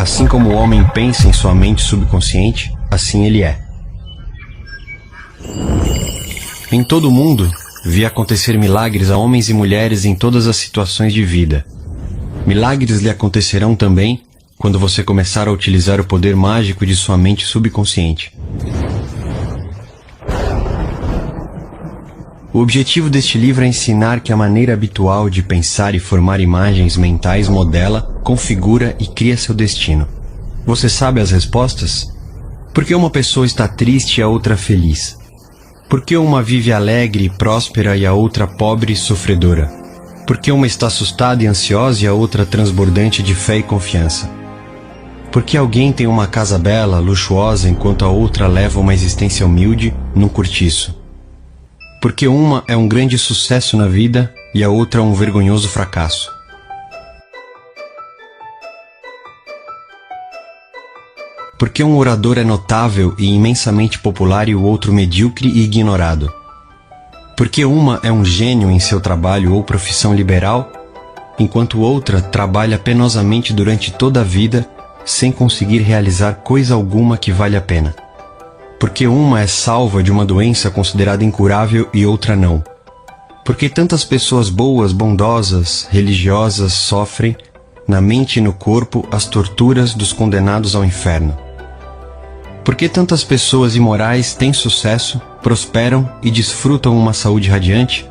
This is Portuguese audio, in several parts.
Assim como o homem pensa em sua mente subconsciente, assim ele é. Em todo o mundo, vi acontecer milagres a homens e mulheres em todas as situações de vida. Milagres lhe acontecerão também quando você começar a utilizar o poder mágico de sua mente subconsciente. O objetivo deste livro é ensinar que a maneira habitual de pensar e formar imagens mentais modela, configura e cria seu destino. Você sabe as respostas? Por que uma pessoa está triste e a outra feliz? Por que uma vive alegre e próspera e a outra pobre e sofredora? Por que uma está assustada e ansiosa e a outra transbordante de fé e confiança? Por que alguém tem uma casa bela, luxuosa, enquanto a outra leva uma existência humilde num cortiço? Porque uma é um grande sucesso na vida e a outra um vergonhoso fracasso. Porque um orador é notável e imensamente popular e o outro medíocre e ignorado. Porque uma é um gênio em seu trabalho ou profissão liberal, enquanto outra trabalha penosamente durante toda a vida sem conseguir realizar coisa alguma que vale a pena. Porque uma é salva de uma doença considerada incurável e outra não. Porque tantas pessoas boas, bondosas, religiosas sofrem, na mente e no corpo, as torturas dos condenados ao inferno. Porque tantas pessoas imorais têm sucesso, prosperam e desfrutam uma saúde radiante?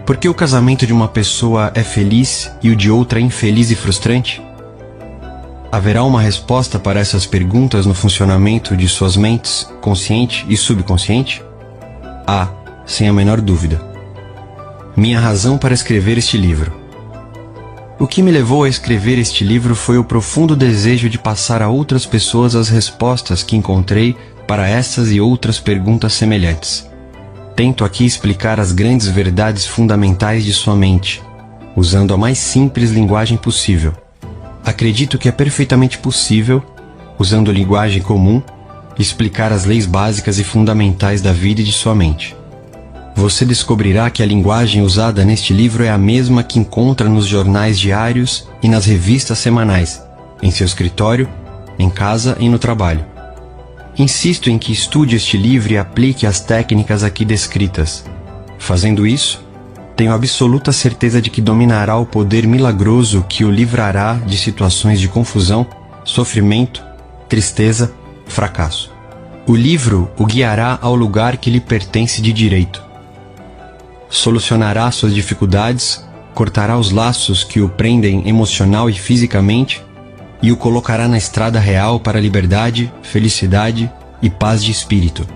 Porque o casamento de uma pessoa é feliz e o de outra é infeliz e frustrante? Haverá uma resposta para essas perguntas no funcionamento de suas mentes, consciente e subconsciente? Há, sem a menor dúvida. Minha razão para escrever este livro. O que me levou a escrever este livro foi o profundo desejo de passar a outras pessoas as respostas que encontrei para essas e outras perguntas semelhantes. Tento aqui explicar as grandes verdades fundamentais de sua mente, usando a mais simples linguagem possível. Acredito que é perfeitamente possível, usando linguagem comum, explicar as leis básicas e fundamentais da vida e de sua mente. Você descobrirá que a linguagem usada neste livro é a mesma que encontra nos jornais diários e nas revistas semanais, em seu escritório, em casa e no trabalho. Insisto em que estude este livro e aplique as técnicas aqui descritas. Fazendo isso, tenho absoluta certeza de que dominará o poder milagroso que o livrará de situações de confusão, sofrimento, tristeza, fracasso. O livro o guiará ao lugar que lhe pertence de direito. Solucionará suas dificuldades, cortará os laços que o prendem emocional e fisicamente e o colocará na estrada real para a liberdade, felicidade e paz de espírito.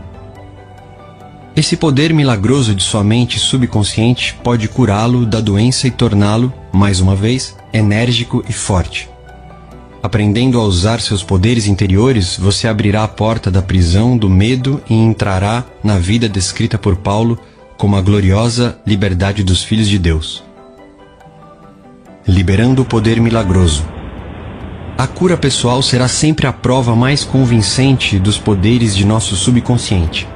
Esse poder milagroso de sua mente subconsciente pode curá-lo da doença e torná-lo, mais uma vez, enérgico e forte. Aprendendo a usar seus poderes interiores, você abrirá a porta da prisão do medo e entrará na vida descrita por Paulo como a gloriosa liberdade dos filhos de Deus. Liberando o poder milagroso. A cura pessoal será sempre a prova mais convincente dos poderes de nosso subconsciente.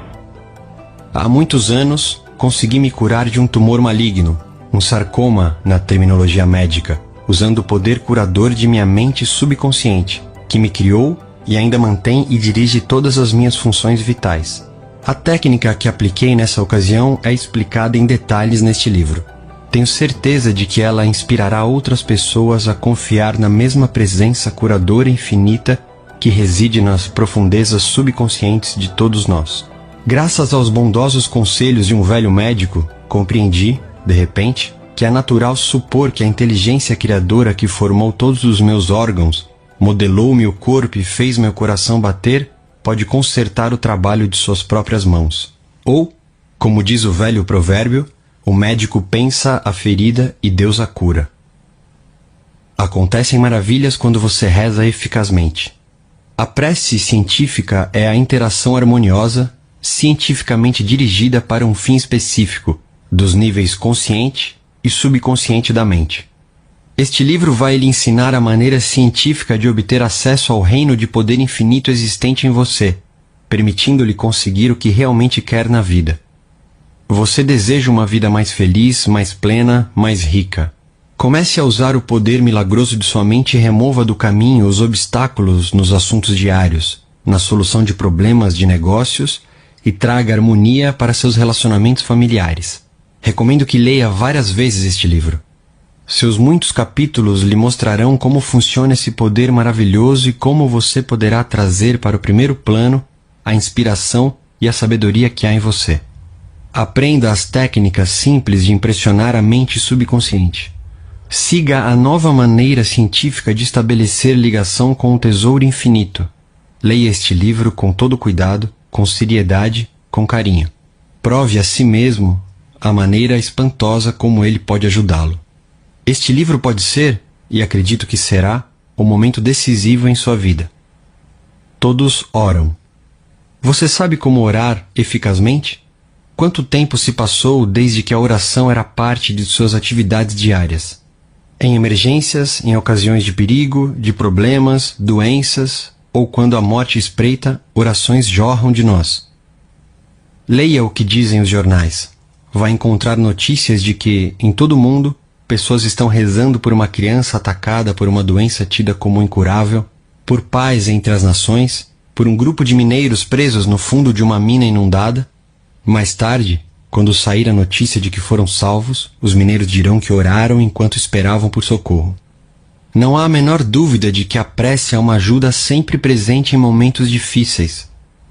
Há muitos anos, consegui me curar de um tumor maligno, um sarcoma na terminologia médica, usando o poder curador de minha mente subconsciente, que me criou e ainda mantém e dirige todas as minhas funções vitais. A técnica que apliquei nessa ocasião é explicada em detalhes neste livro. Tenho certeza de que ela inspirará outras pessoas a confiar na mesma presença curadora infinita que reside nas profundezas subconscientes de todos nós. Graças aos bondosos conselhos de um velho médico, compreendi, de repente, que é natural supor que a inteligência criadora que formou todos os meus órgãos, modelou meu corpo e fez meu coração bater, pode consertar o trabalho de suas próprias mãos. Ou, como diz o velho provérbio, o médico pensa a ferida e Deus a cura. Acontecem maravilhas quando você reza eficazmente. A prece científica é a interação harmoniosa, cientificamente dirigida para um fim específico, dos níveis consciente e subconsciente da mente. Este livro vai lhe ensinar a maneira científica de obter acesso ao reino de poder infinito existente em você, permitindo-lhe conseguir o que realmente quer na vida. Você deseja uma vida mais feliz, mais plena, mais rica. Comece a usar o poder milagroso de sua mente e remova do caminho os obstáculos nos assuntos diários, na solução de problemas de negócios e traga harmonia para seus relacionamentos familiares. Recomendo que leia várias vezes este livro. Seus muitos capítulos lhe mostrarão como funciona esse poder maravilhoso e como você poderá trazer para o primeiro plano a inspiração e a sabedoria que há em você. Aprenda as técnicas simples de impressionar a mente subconsciente. Siga a nova maneira científica de estabelecer ligação com o tesouro infinito. Leia este livro com todo cuidado, com seriedade, com carinho. Prove a si mesmo a maneira espantosa como ele pode ajudá-lo. Este livro pode ser, e acredito que será, o momento decisivo em sua vida. Todos oram. Você sabe como orar eficazmente? Quanto tempo se passou desde que a oração era parte de suas atividades diárias? Em emergências, em ocasiões de perigo, de problemas, doenças, ou quando a morte espreita, orações jorram de nós. Leia o que dizem os jornais. Vai encontrar notícias de que, em todo o mundo, pessoas estão rezando por uma criança atacada por uma doença tida como incurável, por paz entre as nações, por um grupo de mineiros presos no fundo de uma mina inundada. Mais tarde, quando sair a notícia de que foram salvos, os mineiros dirão que oraram enquanto esperavam por socorro. Não há a menor dúvida de que a prece é uma ajuda sempre presente em momentos difíceis.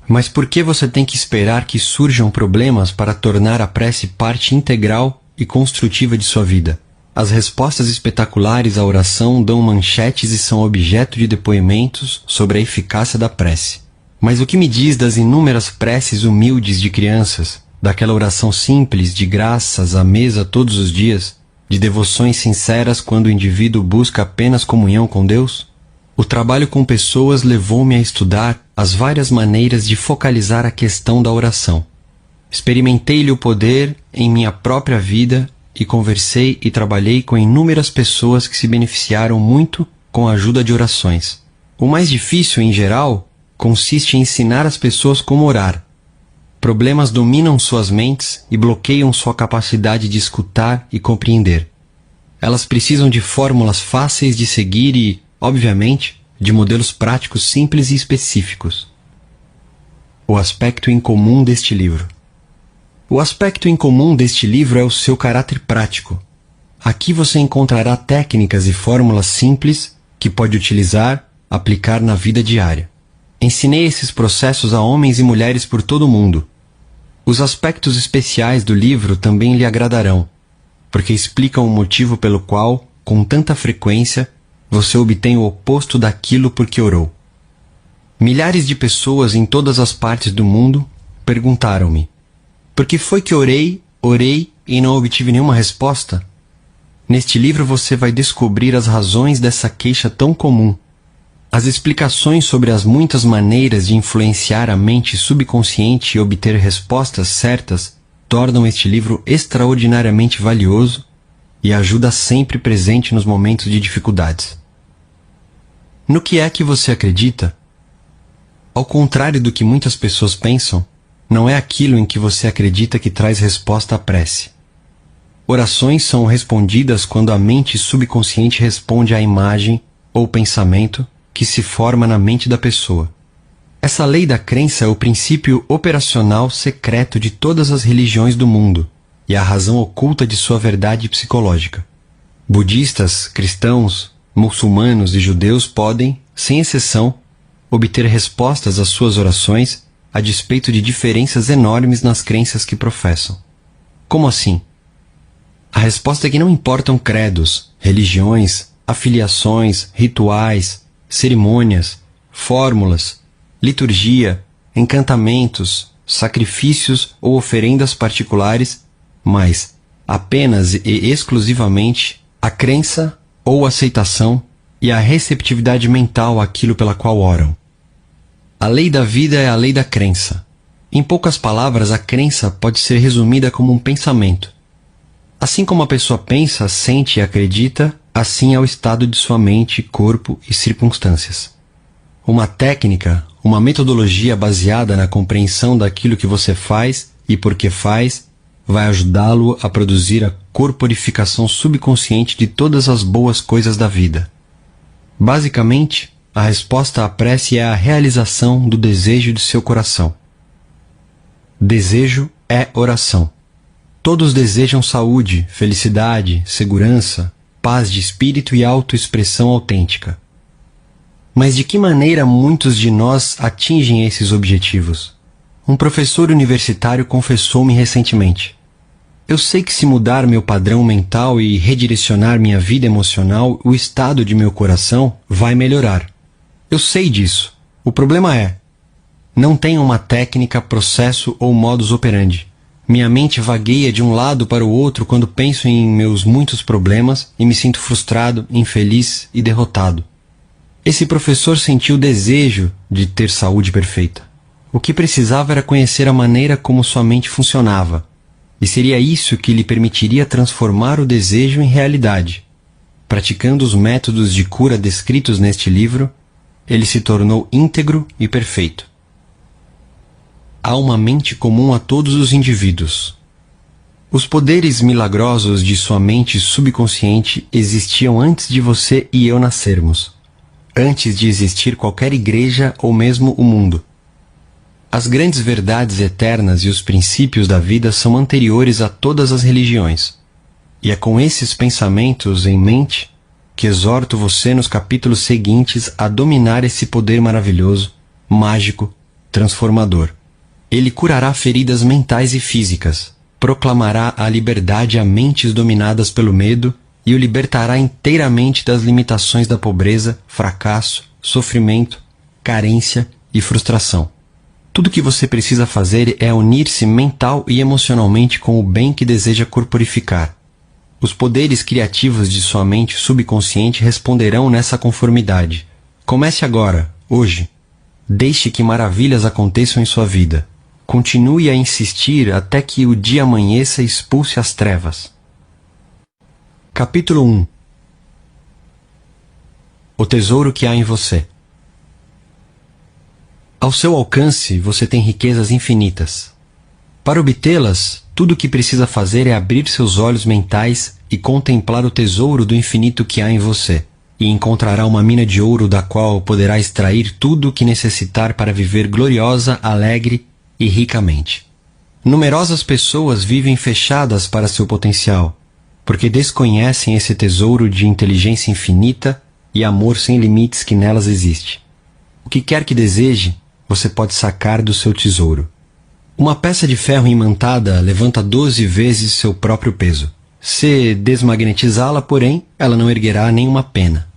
Mas por que você tem que esperar que surjam problemas para tornar a prece parte integral e construtiva de sua vida? As respostas espetaculares à oração dão manchetes e são objeto de depoimentos sobre a eficácia da prece. Mas o que me diz das inúmeras preces humildes de crianças, daquela oração simples de graças à mesa todos os dias, de devoções sinceras quando o indivíduo busca apenas comunhão com Deus? O trabalho com pessoas levou-me a estudar as várias maneiras de focalizar a questão da oração. Experimentei-lhe o poder em minha própria vida e conversei e trabalhei com inúmeras pessoas que se beneficiaram muito com a ajuda de orações. O mais difícil, em geral, consiste em ensinar as pessoas como orar. Problemas dominam suas mentes e bloqueiam sua capacidade de escutar e compreender. Elas precisam de fórmulas fáceis de seguir e, obviamente, de modelos práticos simples e específicos. O aspecto incomum deste livro. O aspecto incomum deste livro é o seu caráter prático. Aqui você encontrará técnicas e fórmulas simples que pode utilizar, aplicar na vida diária. Ensinei esses processos a homens e mulheres por todo o mundo. Os aspectos especiais do livro também lhe agradarão, porque explicam o motivo pelo qual, com tanta frequência, você obtém o oposto daquilo por que orou. Milhares de pessoas em todas as partes do mundo perguntaram-me: por que foi que orei e não obtive nenhuma resposta? Neste livro você vai descobrir as razões dessa queixa tão comum. As explicações sobre as muitas maneiras de influenciar a mente subconsciente e obter respostas certas tornam este livro extraordinariamente valioso e ajuda sempre presente nos momentos de dificuldades. No que é que você acredita? Ao contrário do que muitas pessoas pensam, não é aquilo em que você acredita que traz resposta à prece. Orações são respondidas quando a mente subconsciente responde à imagem ou pensamento que se forma na mente da pessoa. Essa lei da crença é o princípio operacional secreto de todas as religiões do mundo e a razão oculta de sua verdade psicológica. Budistas, cristãos, muçulmanos e judeus podem, sem exceção, obter respostas às suas orações a despeito de diferenças enormes nas crenças que professam. Como assim? A resposta é que não importam credos, religiões, afiliações, rituais, cerimônias, fórmulas, liturgia, encantamentos, sacrifícios ou oferendas particulares, mas apenas e exclusivamente a crença ou aceitação e a receptividade mental àquilo pela qual oram. A lei da vida é a lei da crença. Em poucas palavras, a crença pode ser resumida como um pensamento. Assim como a pessoa pensa, sente e acredita, assim é o estado de sua mente, corpo e circunstâncias. Uma técnica, uma metodologia baseada na compreensão daquilo que você faz e por que faz, vai ajudá-lo a produzir a corporificação subconsciente de todas as boas coisas da vida. Basicamente, a resposta à prece é a realização do desejo de seu coração. Desejo é oração. Todos desejam saúde, felicidade, segurança, paz de espírito e autoexpressão autêntica. Mas de que maneira muitos de nós atingem esses objetivos? Um professor universitário confessou-me recentemente: eu sei que se mudar meu padrão mental e redirecionar minha vida emocional, o estado de meu coração vai melhorar. Eu sei disso. O problema é: não tenho uma técnica, processo ou modus operandi. Minha mente vagueia de um lado para o outro quando penso em meus muitos problemas e me sinto frustrado, infeliz e derrotado. Esse professor sentiu o desejo de ter saúde perfeita. O que precisava era conhecer a maneira como sua mente funcionava, e seria isso que lhe permitiria transformar o desejo em realidade. Praticando os métodos de cura descritos neste livro, ele se tornou íntegro e perfeito. Há uma mente comum a todos os indivíduos. Os poderes milagrosos de sua mente subconsciente existiam antes de você e eu nascermos, antes de existir qualquer igreja ou mesmo o mundo. As grandes verdades eternas e os princípios da vida são anteriores a todas as religiões. E é com esses pensamentos em mente que exorto você nos capítulos seguintes a dominar esse poder maravilhoso, mágico, transformador. Ele curará feridas mentais e físicas, proclamará a liberdade a mentes dominadas pelo medo e o libertará inteiramente das limitações da pobreza, fracasso, sofrimento, carência e frustração. Tudo o que você precisa fazer é unir-se mental e emocionalmente com o bem que deseja corporificar. Os poderes criativos de sua mente subconsciente responderão nessa conformidade. Comece agora, hoje. Deixe que maravilhas aconteçam em sua vida. Continue a insistir até que o dia amanheça e expulse as trevas. Capítulo 1. O tesouro que há em você. Ao seu alcance, você tem riquezas infinitas. Para obtê-las, tudo o que precisa fazer é abrir seus olhos mentais e contemplar o tesouro do infinito que há em você, e encontrará uma mina de ouro da qual poderá extrair tudo o que necessitar para viver gloriosa, alegre e ricamente. Numerosas pessoas vivem fechadas para seu potencial, porque desconhecem esse tesouro de inteligência infinita e amor sem limites que nelas existe. O que quer que deseje, você pode sacar do seu tesouro. Uma peça de ferro imantada levanta 12 vezes seu próprio peso. Se desmagnetizá-la, porém, ela não erguerá nenhuma pena.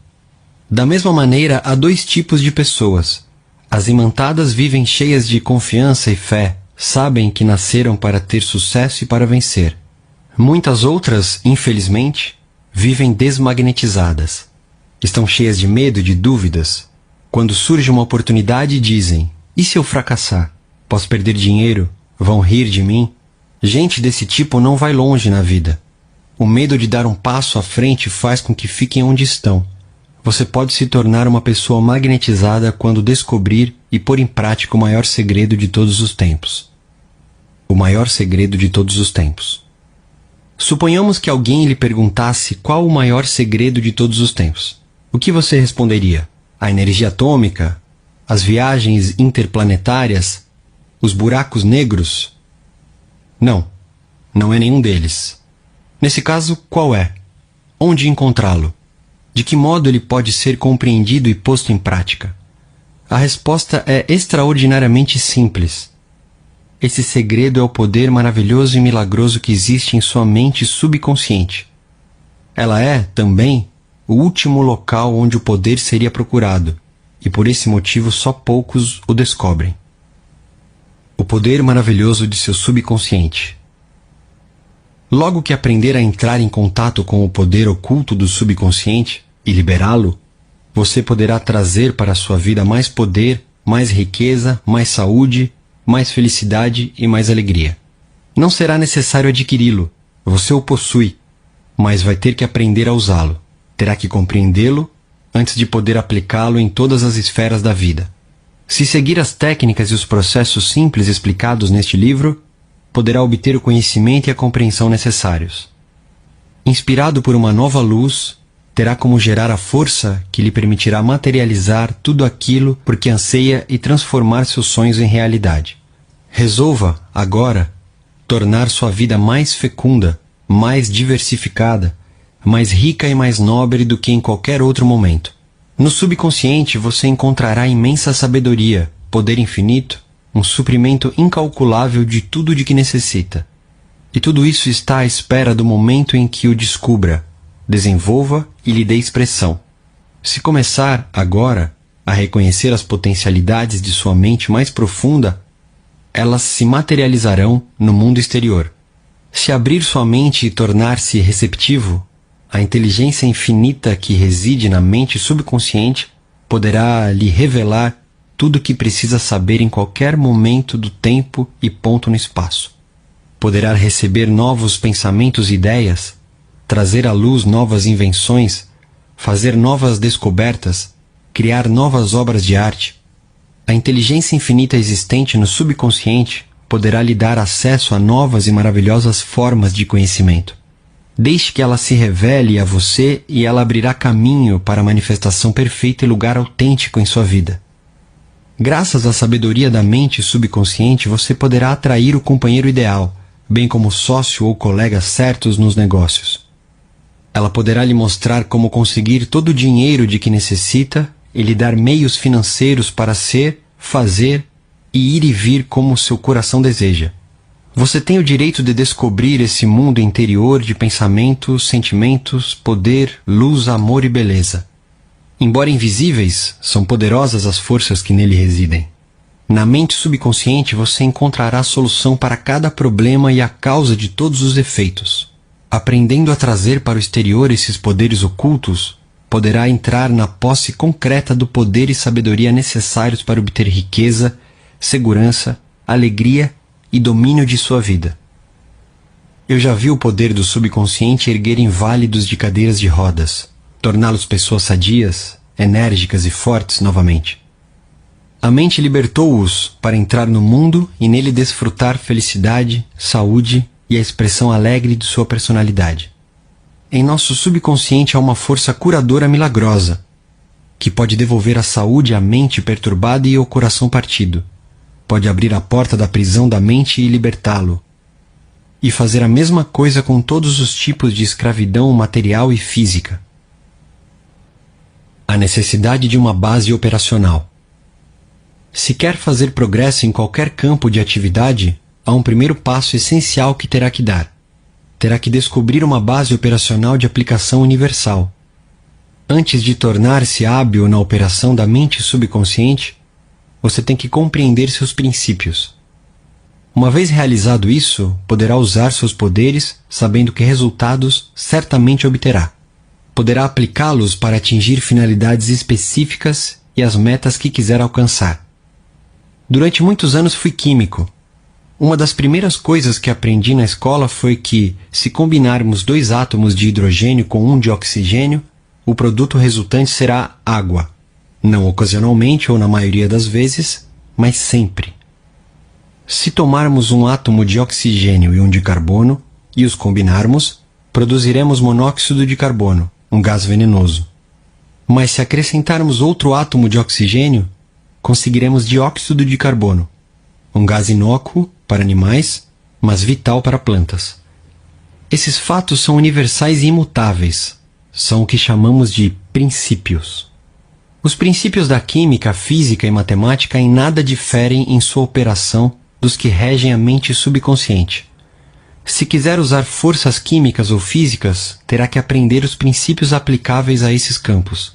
Da mesma maneira, há dois tipos de pessoas. As imantadas vivem cheias de confiança e fé, sabem que nasceram para ter sucesso e para vencer. Muitas outras, infelizmente, vivem desmagnetizadas. Estão cheias de medo e de dúvidas. Quando surge uma oportunidade, dizem: e se eu fracassar? Posso perder dinheiro? Vão rir de mim? Gente desse tipo não vai longe na vida. O medo de dar um passo à frente faz com que fiquem onde estão. Você pode se tornar uma pessoa magnetizada quando descobrir e pôr em prática o maior segredo de todos os tempos. O maior segredo de todos os tempos. Suponhamos que alguém lhe perguntasse qual o maior segredo de todos os tempos. O que você responderia? A energia atômica? As viagens interplanetárias? Os buracos negros? Não, não é nenhum deles. Nesse caso, qual é? Onde encontrá-lo? De que modo ele pode ser compreendido e posto em prática? A resposta é extraordinariamente simples. Esse segredo é o poder maravilhoso e milagroso que existe em sua mente subconsciente. Ela é, também, o último local onde o poder seria procurado, e por esse motivo só poucos o descobrem. O poder maravilhoso de seu subconsciente. Logo que aprender a entrar em contato com o poder oculto do subconsciente e liberá-lo, você poderá trazer para a sua vida mais poder, mais riqueza, mais saúde, mais felicidade e mais alegria. Não será necessário adquiri-lo, você o possui, mas vai ter que aprender a usá-lo. Terá que compreendê-lo antes de poder aplicá-lo em todas as esferas da vida. Se seguir as técnicas e os processos simples explicados neste livro, poderá obter o conhecimento e a compreensão necessários. Inspirado por uma nova luz, terá como gerar a força que lhe permitirá materializar tudo aquilo por que anseia e transformar seus sonhos em realidade. Resolva, agora, tornar sua vida mais fecunda, mais diversificada, mais rica e mais nobre do que em qualquer outro momento. No subconsciente você encontrará imensa sabedoria, poder infinito, um suprimento incalculável de tudo de que necessita. E tudo isso está à espera do momento em que o descubra, desenvolva e lhe dê expressão. Se começar, agora, a reconhecer as potencialidades de sua mente mais profunda, elas se materializarão no mundo exterior. Se abrir sua mente e tornar-se receptivo, a inteligência infinita que reside na mente subconsciente poderá lhe revelar tudo o que precisa saber em qualquer momento do tempo e ponto no espaço. Poderá receber novos pensamentos e ideias, trazer à luz novas invenções, fazer novas descobertas, criar novas obras de arte. A inteligência infinita existente no subconsciente poderá lhe dar acesso a novas e maravilhosas formas de conhecimento. Deixe que ela se revele a você e ela abrirá caminho para a manifestação perfeita e lugar autêntico em sua vida. Graças à sabedoria da mente subconsciente, você poderá atrair o companheiro ideal, bem como sócio ou colega certos nos negócios. Ela poderá lhe mostrar como conseguir todo o dinheiro de que necessita e lhe dar meios financeiros para ser, fazer e ir e vir como seu coração deseja. Você tem o direito de descobrir esse mundo interior de pensamentos, sentimentos, poder, luz, amor e beleza. Embora invisíveis, são poderosas as forças que nele residem. Na mente subconsciente você encontrará a solução para cada problema e a causa de todos os efeitos. Aprendendo a trazer para o exterior esses poderes ocultos, poderá entrar na posse concreta do poder e sabedoria necessários para obter riqueza, segurança, alegria e domínio de sua vida. Eu já vi o poder do subconsciente erguer inválidos de cadeiras de rodas, torná-los pessoas sadias, enérgicas e fortes novamente. A mente libertou-os para entrar no mundo e nele desfrutar felicidade, saúde e a expressão alegre de sua personalidade. Em nosso subconsciente há uma força curadora milagrosa, que pode devolver a saúde à mente perturbada e ao coração partido. Pode abrir a porta da prisão da mente e libertá-lo. E fazer a mesma coisa com todos os tipos de escravidão material e física. A necessidade de uma base operacional. Se quer fazer progresso em qualquer campo de atividade, há um primeiro passo essencial que terá que dar. Terá que descobrir uma base operacional de aplicação universal. Antes de tornar-se hábil na operação da mente subconsciente, você tem que compreender seus princípios. Uma vez realizado isso, poderá usar seus poderes, sabendo que resultados certamente obterá. Poderá aplicá-los para atingir finalidades específicas e as metas que quiser alcançar. Durante muitos anos fui químico. Uma das primeiras coisas que aprendi na escola foi que, se combinarmos 2 átomos de hidrogênio com 1 de oxigênio, o produto resultante será água. Não ocasionalmente ou na maioria das vezes, mas sempre. Se tomarmos um átomo de oxigênio e 1 de carbono e os combinarmos, produziremos monóxido de carbono, um gás venenoso. Mas se acrescentarmos outro átomo de oxigênio, conseguiremos dióxido de carbono, um gás inócuo para animais, mas vital para plantas. Esses fatos são universais e imutáveis. São o que chamamos de princípios. Os princípios da química, física e matemática em nada diferem em sua operação dos que regem a mente subconsciente. Se quiser usar forças químicas ou físicas, terá que aprender os princípios aplicáveis a esses campos.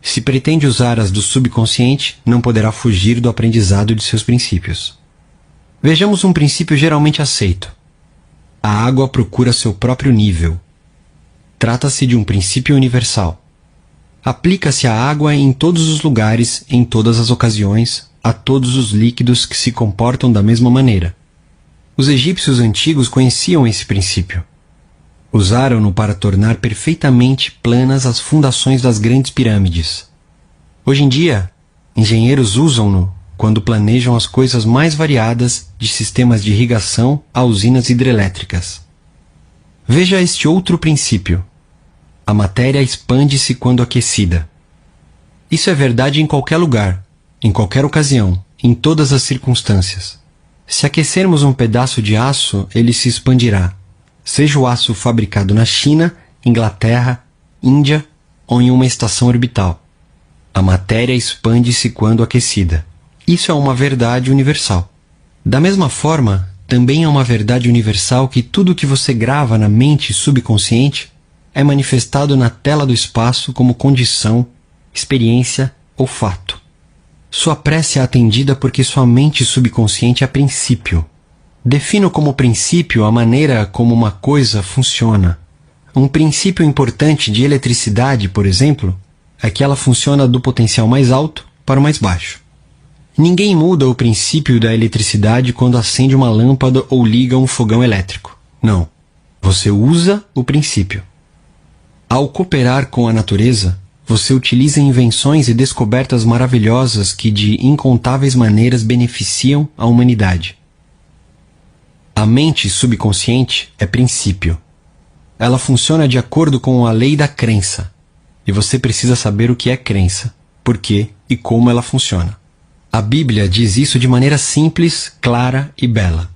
Se pretende usar as do subconsciente, não poderá fugir do aprendizado de seus princípios. Vejamos um princípio geralmente aceito. A água procura seu próprio nível. Trata-se de um princípio universal. Aplica-se a água em todos os lugares, em todas as ocasiões, a todos os líquidos que se comportam da mesma maneira. Os egípcios antigos conheciam esse princípio. Usaram-no para tornar perfeitamente planas as fundações das grandes pirâmides. Hoje em dia, engenheiros usam-no quando planejam as coisas mais variadas, de sistemas de irrigação a usinas hidrelétricas. Veja este outro princípio. A matéria expande-se quando aquecida. Isso é verdade em qualquer lugar, em qualquer ocasião, em todas as circunstâncias. Se aquecermos um pedaço de aço, ele se expandirá, seja o aço fabricado na China, Inglaterra, Índia ou em uma estação orbital. A matéria expande-se quando aquecida. Isso é uma verdade universal. Da mesma forma, também é uma verdade universal que tudo o que você grava na mente subconsciente é manifestado na tela do espaço como condição, experiência ou fato. Sua prece é atendida porque sua mente subconsciente é princípio. Defino como princípio a maneira como uma coisa funciona. Um princípio importante de eletricidade, por exemplo, é que ela funciona do potencial mais alto para o mais baixo. Ninguém muda o princípio da eletricidade quando acende uma lâmpada ou liga um fogão elétrico. Não. Você usa o princípio. Ao cooperar com a natureza, você utiliza invenções e descobertas maravilhosas que de incontáveis maneiras beneficiam a humanidade. A mente subconsciente é princípio. Ela funciona de acordo com a lei da crença. E você precisa saber o que é crença, por quê e como ela funciona. A Bíblia diz isso de maneira simples, clara e bela.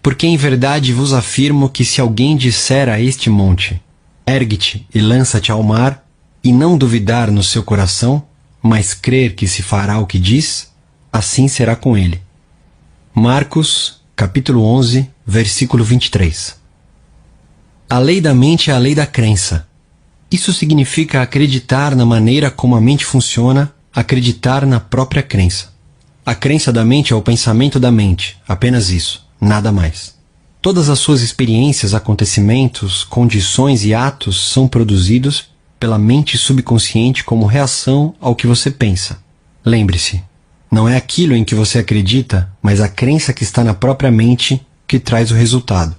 Porque em verdade vos afirmo que se alguém disser a este monte, ergue-te e lança-te ao mar, e não duvidar no seu coração, mas crer que se fará o que diz, assim será com ele. Marcos, capítulo 11, versículo 23. A lei da mente é a lei da crença. Isso significa acreditar na maneira como a mente funciona, acreditar na própria crença. A crença da mente é o pensamento da mente, apenas isso, nada mais. Todas as suas experiências, acontecimentos, condições e atos são produzidos pela mente subconsciente como reação ao que você pensa. Lembre-se, não é aquilo em que você acredita, mas a crença que está na própria mente que traz o resultado.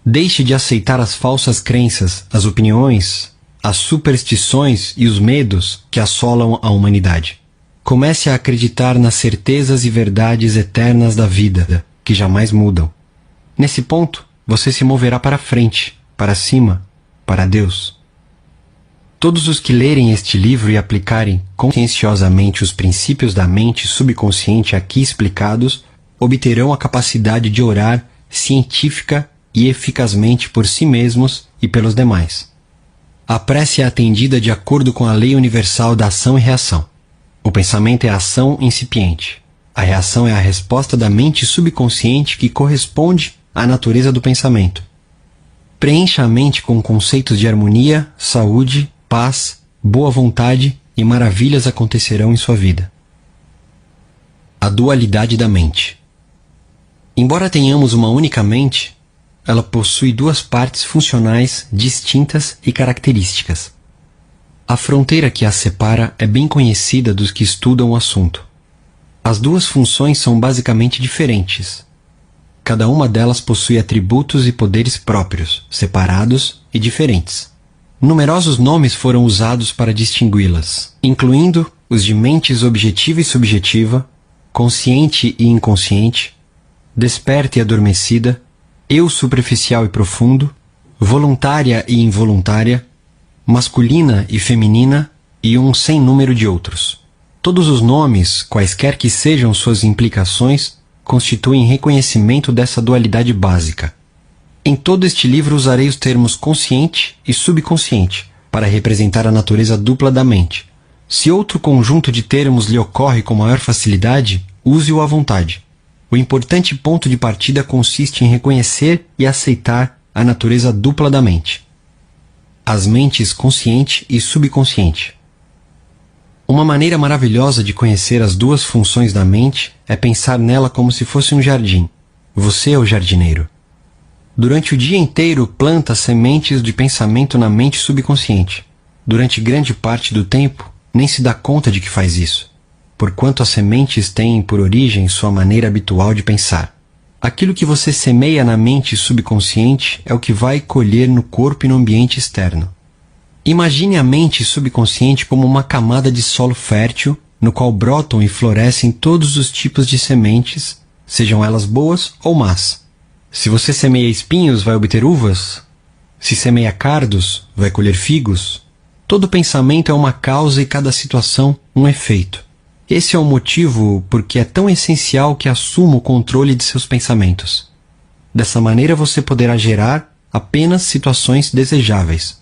Deixe de aceitar as falsas crenças, as opiniões, as superstições e os medos que assolam a humanidade. Comece a acreditar nas certezas e verdades eternas da vida, que jamais mudam. Nesse ponto, você se moverá para frente, para cima, para Deus. Todos os que lerem este livro e aplicarem conscienciosamente os princípios da mente subconsciente aqui explicados, obterão a capacidade de orar científica e eficazmente por si mesmos e pelos demais. A prece é atendida de acordo com a lei universal da ação e reação. O pensamento é a ação incipiente. A reação é a resposta da mente subconsciente que corresponde à natureza do pensamento. Preencha a mente com conceitos de harmonia, saúde, paz, boa vontade e maravilhas acontecerão em sua vida. A dualidade da mente. Embora tenhamos uma única mente, ela possui duas partes funcionais distintas e características. A fronteira que as separa é bem conhecida dos que estudam o assunto. As duas funções são basicamente diferentes. Cada uma delas possui atributos e poderes próprios, separados e diferentes. Numerosos nomes foram usados para distingui-las, incluindo os de mentes objetiva e subjetiva, consciente e inconsciente, desperta e adormecida, eu superficial e profundo, voluntária e involuntária, masculina e feminina e um sem número de outros. Todos os nomes, quaisquer que sejam suas implicações, constituem reconhecimento dessa dualidade básica. Em todo este livro usarei os termos consciente e subconsciente para representar a natureza dupla da mente. Se outro conjunto de termos lhe ocorre com maior facilidade, use-o à vontade. O importante ponto de partida consiste em reconhecer e aceitar a natureza dupla da mente. As mentes consciente e subconsciente. Uma maneira maravilhosa de conhecer as duas funções da mente é pensar nela como se fosse um jardim. Você é o jardineiro. Durante o dia inteiro, planta sementes de pensamento na mente subconsciente. Durante grande parte do tempo, nem se dá conta de que faz isso, porquanto as sementes têm por origem sua maneira habitual de pensar. Aquilo que você semeia na mente subconsciente é o que vai colher no corpo e no ambiente externo. Imagine a mente subconsciente como uma camada de solo fértil no qual brotam e florescem todos os tipos de sementes, sejam elas boas ou más. Se você semeia espinhos, vai obter uvas. Se semeia cardos, vai colher figos. Todo pensamento é uma causa e cada situação um efeito. Esse é o motivo porque é tão essencial que assuma o controle de seus pensamentos. Dessa maneira você poderá gerar apenas situações desejáveis.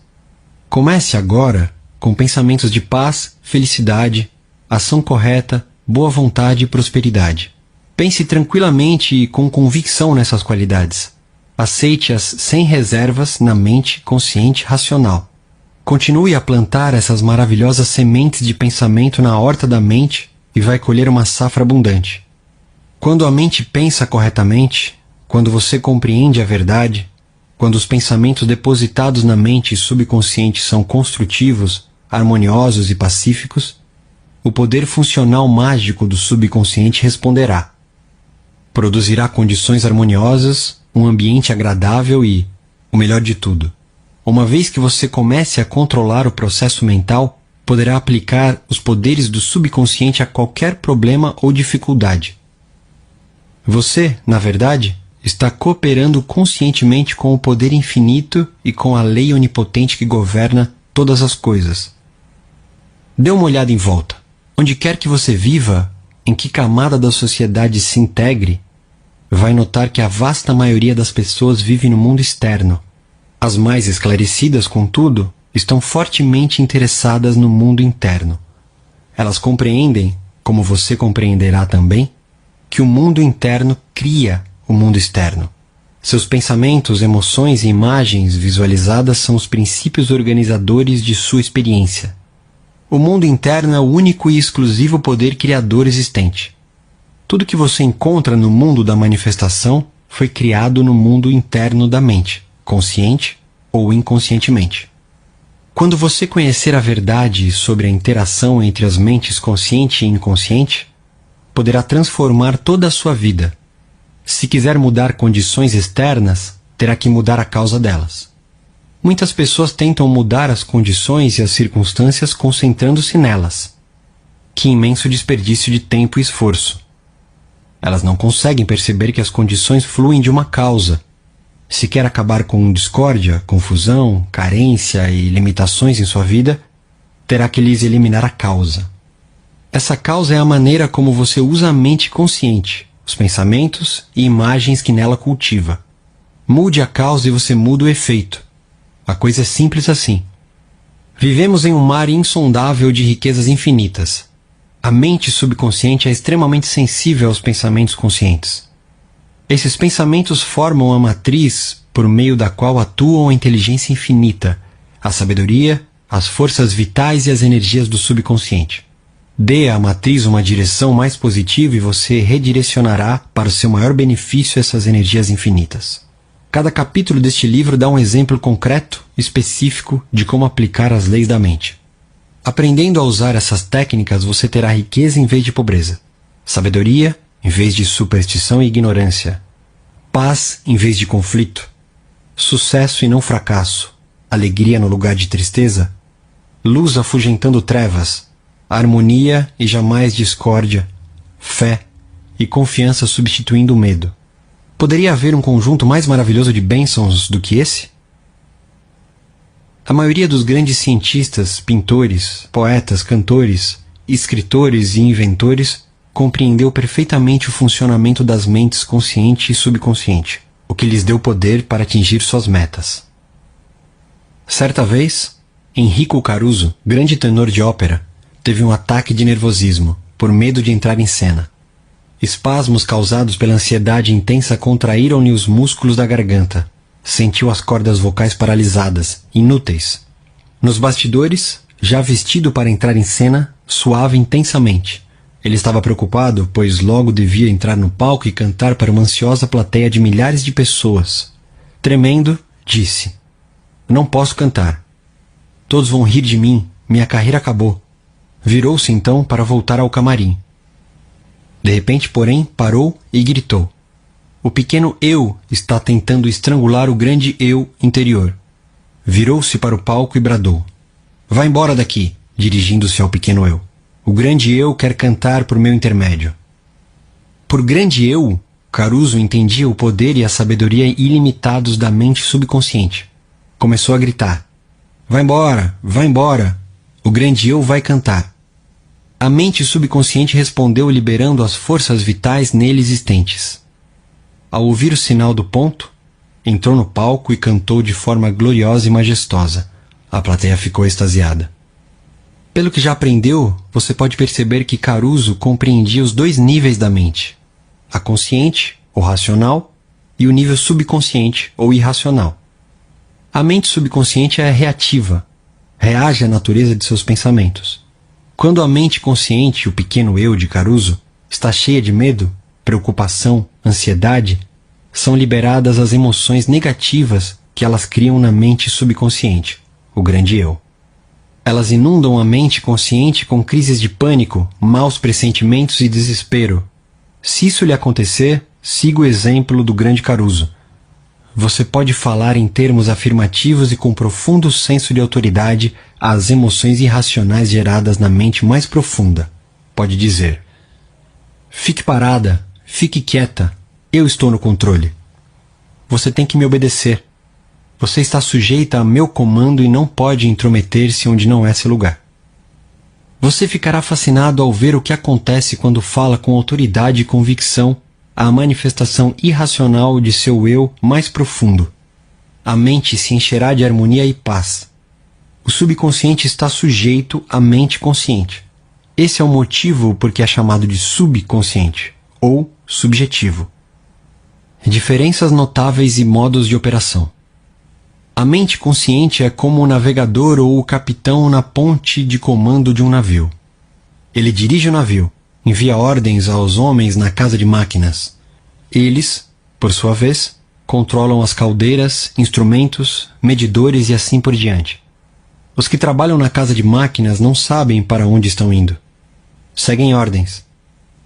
Comece agora com pensamentos de paz, felicidade, ação correta, boa vontade e prosperidade. Pense tranquilamente e com convicção nessas qualidades. Aceite-as sem reservas na mente consciente racional. Continue a plantar essas maravilhosas sementes de pensamento na horta da mente e vai colher uma safra abundante. Quando a mente pensa corretamente, quando você compreende a verdade, quando os pensamentos depositados na mente subconsciente são construtivos, harmoniosos e pacíficos, o poder funcional mágico do subconsciente responderá. Produzirá condições harmoniosas, um ambiente agradável e, o melhor de tudo, uma vez que você comece a controlar o processo mental, poderá aplicar os poderes do subconsciente a qualquer problema ou dificuldade. Você, na verdade, está cooperando conscientemente com o poder infinito e com a lei onipotente que governa todas as coisas. Dê uma olhada em volta. Onde quer que você viva, em que camada da sociedade se integre, vai notar que a vasta maioria das pessoas vive no mundo externo. As mais esclarecidas, contudo, estão fortemente interessadas no mundo interno. Elas compreendem, como você compreenderá também, que o mundo interno cria o mundo externo. Seus pensamentos, emoções e imagens visualizadas são os princípios organizadores de sua experiência. O mundo interno é o único e exclusivo poder criador existente. Tudo que você encontra no mundo da manifestação foi criado no mundo interno da mente, consciente ou inconscientemente. Quando você conhecer a verdade sobre a interação entre as mentes consciente e inconsciente, poderá transformar toda a sua vida. Se quiser mudar condições externas, terá que mudar a causa delas. Muitas pessoas tentam mudar as condições e as circunstâncias concentrando-se nelas. Que imenso desperdício de tempo e esforço. Elas não conseguem perceber que as condições fluem de uma causa. Se quer acabar com discórdia, confusão, carência e limitações em sua vida, terá que lhes eliminar a causa. Essa causa é a maneira como você usa a mente consciente, os pensamentos e imagens que nela cultiva. Mude a causa e você muda o efeito. A coisa é simples assim. Vivemos em um mar insondável de riquezas infinitas. A mente subconsciente é extremamente sensível aos pensamentos conscientes. Esses pensamentos formam a matriz por meio da qual atuam a inteligência infinita, a sabedoria, as forças vitais e as energias do subconsciente. Dê à matriz uma direção mais positiva e você redirecionará para o seu maior benefício essas energias infinitas. Cada capítulo deste livro dá um exemplo concreto, específico, de como aplicar as leis da mente. Aprendendo a usar essas técnicas, você terá riqueza em vez de pobreza, sabedoria em vez de superstição e ignorância, paz em vez de conflito, sucesso e não fracasso, alegria no lugar de tristeza, luz afugentando trevas, harmonia e jamais discórdia, fé e confiança substituindo o medo. Poderia haver um conjunto mais maravilhoso de bênçãos do que esse? A maioria dos grandes cientistas, pintores, poetas, cantores, escritores e inventores compreendeu perfeitamente o funcionamento das mentes consciente e subconsciente, o que lhes deu poder para atingir suas metas. Certa vez, Enrico Caruso, grande tenor de ópera, teve um ataque de nervosismo, por medo de entrar em cena. Espasmos causados pela ansiedade intensa contraíram-lhe os músculos da garganta. Sentiu as cordas vocais paralisadas, inúteis. Nos bastidores, já vestido para entrar em cena, suava intensamente. Ele estava preocupado, pois logo devia entrar no palco e cantar para uma ansiosa plateia de milhares de pessoas. Tremendo, disse: "Não posso cantar. Todos vão rir de mim, minha carreira acabou." Virou-se então para voltar ao camarim. De repente, porém, parou e gritou: "O pequeno eu está tentando estrangular o grande eu interior." Virou-se para o palco e bradou: "Vá embora daqui", dirigindo-se ao pequeno eu. O grande eu quer cantar por meu intermédio. Por grande eu, Caruso entendia o poder e a sabedoria ilimitados da mente subconsciente. Começou a gritar: vai embora, vai embora. O grande eu vai cantar. A mente subconsciente respondeu liberando as forças vitais nele existentes. Ao ouvir o sinal do ponto, entrou no palco e cantou de forma gloriosa e majestosa. A plateia ficou extasiada. Pelo que já aprendeu, você pode perceber que Caruso compreendia os dois níveis da mente: a consciente, ou racional, e o nível subconsciente, ou irracional. A mente subconsciente é reativa, reage à natureza de seus pensamentos. Quando a mente consciente, o pequeno eu de Caruso, está cheia de medo, preocupação, ansiedade, são liberadas as emoções negativas que elas criam na mente subconsciente, o grande eu. Elas inundam a mente consciente com crises de pânico, maus pressentimentos e desespero. Se isso lhe acontecer, siga o exemplo do grande Caruso. Você pode falar em termos afirmativos e com profundo senso de autoridade às emoções irracionais geradas na mente mais profunda. Pode dizer: fique parada, fique quieta, eu estou no controle. Você tem que me obedecer. Você está sujeita a meu comando e não pode intrometer-se onde não é seu lugar. Você ficará fascinado ao ver o que acontece quando fala com autoridade e convicção a manifestação irracional de seu eu mais profundo. A mente se encherá de harmonia e paz. O subconsciente está sujeito à mente consciente. Esse é o motivo por que é chamado de subconsciente, ou subjetivo. Diferenças notáveis e modos de operação. A mente consciente é como o navegador ou o capitão na ponte de comando de um navio. Ele dirige o navio, envia ordens aos homens na casa de máquinas. Eles, por sua vez, controlam as caldeiras, instrumentos, medidores e assim por diante. Os que trabalham na casa de máquinas não sabem para onde estão indo. Seguem ordens.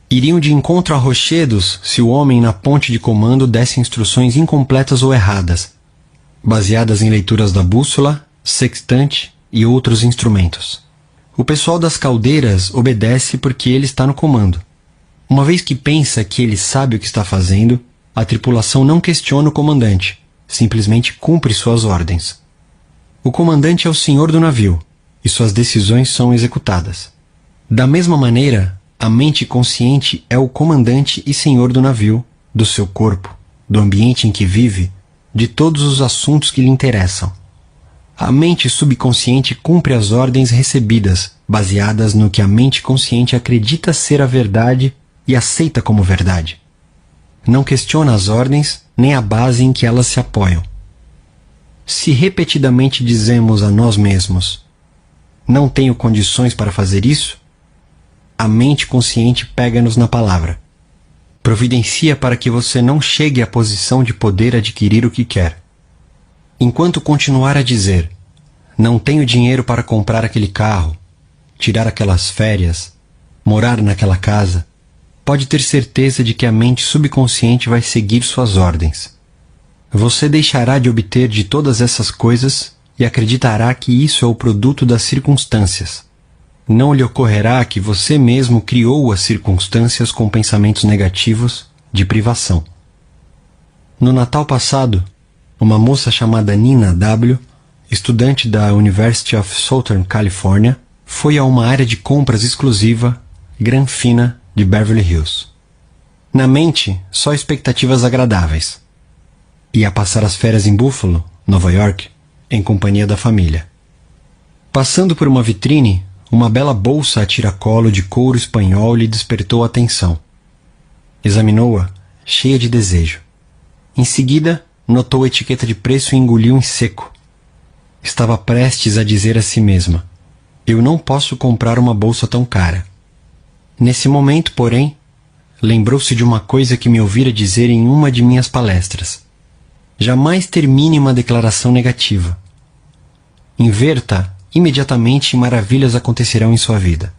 Iriam de encontro a rochedos se o homem na ponte de comando desse instruções incompletas ou erradas, baseadas em leituras da bússola, sextante e outros instrumentos. O pessoal das caldeiras obedece porque ele está no comando. Uma vez que pensa que ele sabe o que está fazendo, a tripulação não questiona o comandante, simplesmente cumpre suas ordens. O comandante é o senhor do navio, e suas decisões são executadas. Da mesma maneira, a mente consciente é o comandante e senhor do navio, do seu corpo, do ambiente em que vive, de todos os assuntos que lhe interessam. A mente subconsciente cumpre as ordens recebidas, baseadas no que a mente consciente acredita ser a verdade e aceita como verdade. Não questiona as ordens nem a base em que elas se apoiam. Se repetidamente dizemos a nós mesmos: não tenho condições para fazer isso, a mente consciente pega-nos na palavra. Providencia para que você não chegue à posição de poder adquirir o que quer. Enquanto continuar a dizer: não tenho dinheiro para comprar aquele carro, tirar aquelas férias, morar naquela casa, pode ter certeza de que a mente subconsciente vai seguir suas ordens. Você deixará de obter de todas essas coisas e acreditará que isso é o produto das circunstâncias. Não lhe ocorrerá que você mesmo criou as circunstâncias com pensamentos negativos de privação. No Natal passado, uma moça chamada Nina W., estudante da University of Southern California, foi a uma área de compras exclusiva, Granfina, de Beverly Hills. Na mente, só expectativas agradáveis. Ia passar as férias em Buffalo, Nova York, em companhia da família. Passando por uma vitrine, uma bela bolsa a tiracolo de couro espanhol lhe despertou a atenção. Examinou-a, cheia de desejo. Em seguida, notou a etiqueta de preço e engoliu em seco. Estava prestes a dizer a si mesma: eu não posso comprar uma bolsa tão cara. Nesse momento, porém, lembrou-se de uma coisa que me ouvira dizer em uma de minhas palestras: jamais termine uma declaração negativa. Inverta imediatamente e maravilhas acontecerão em sua vida.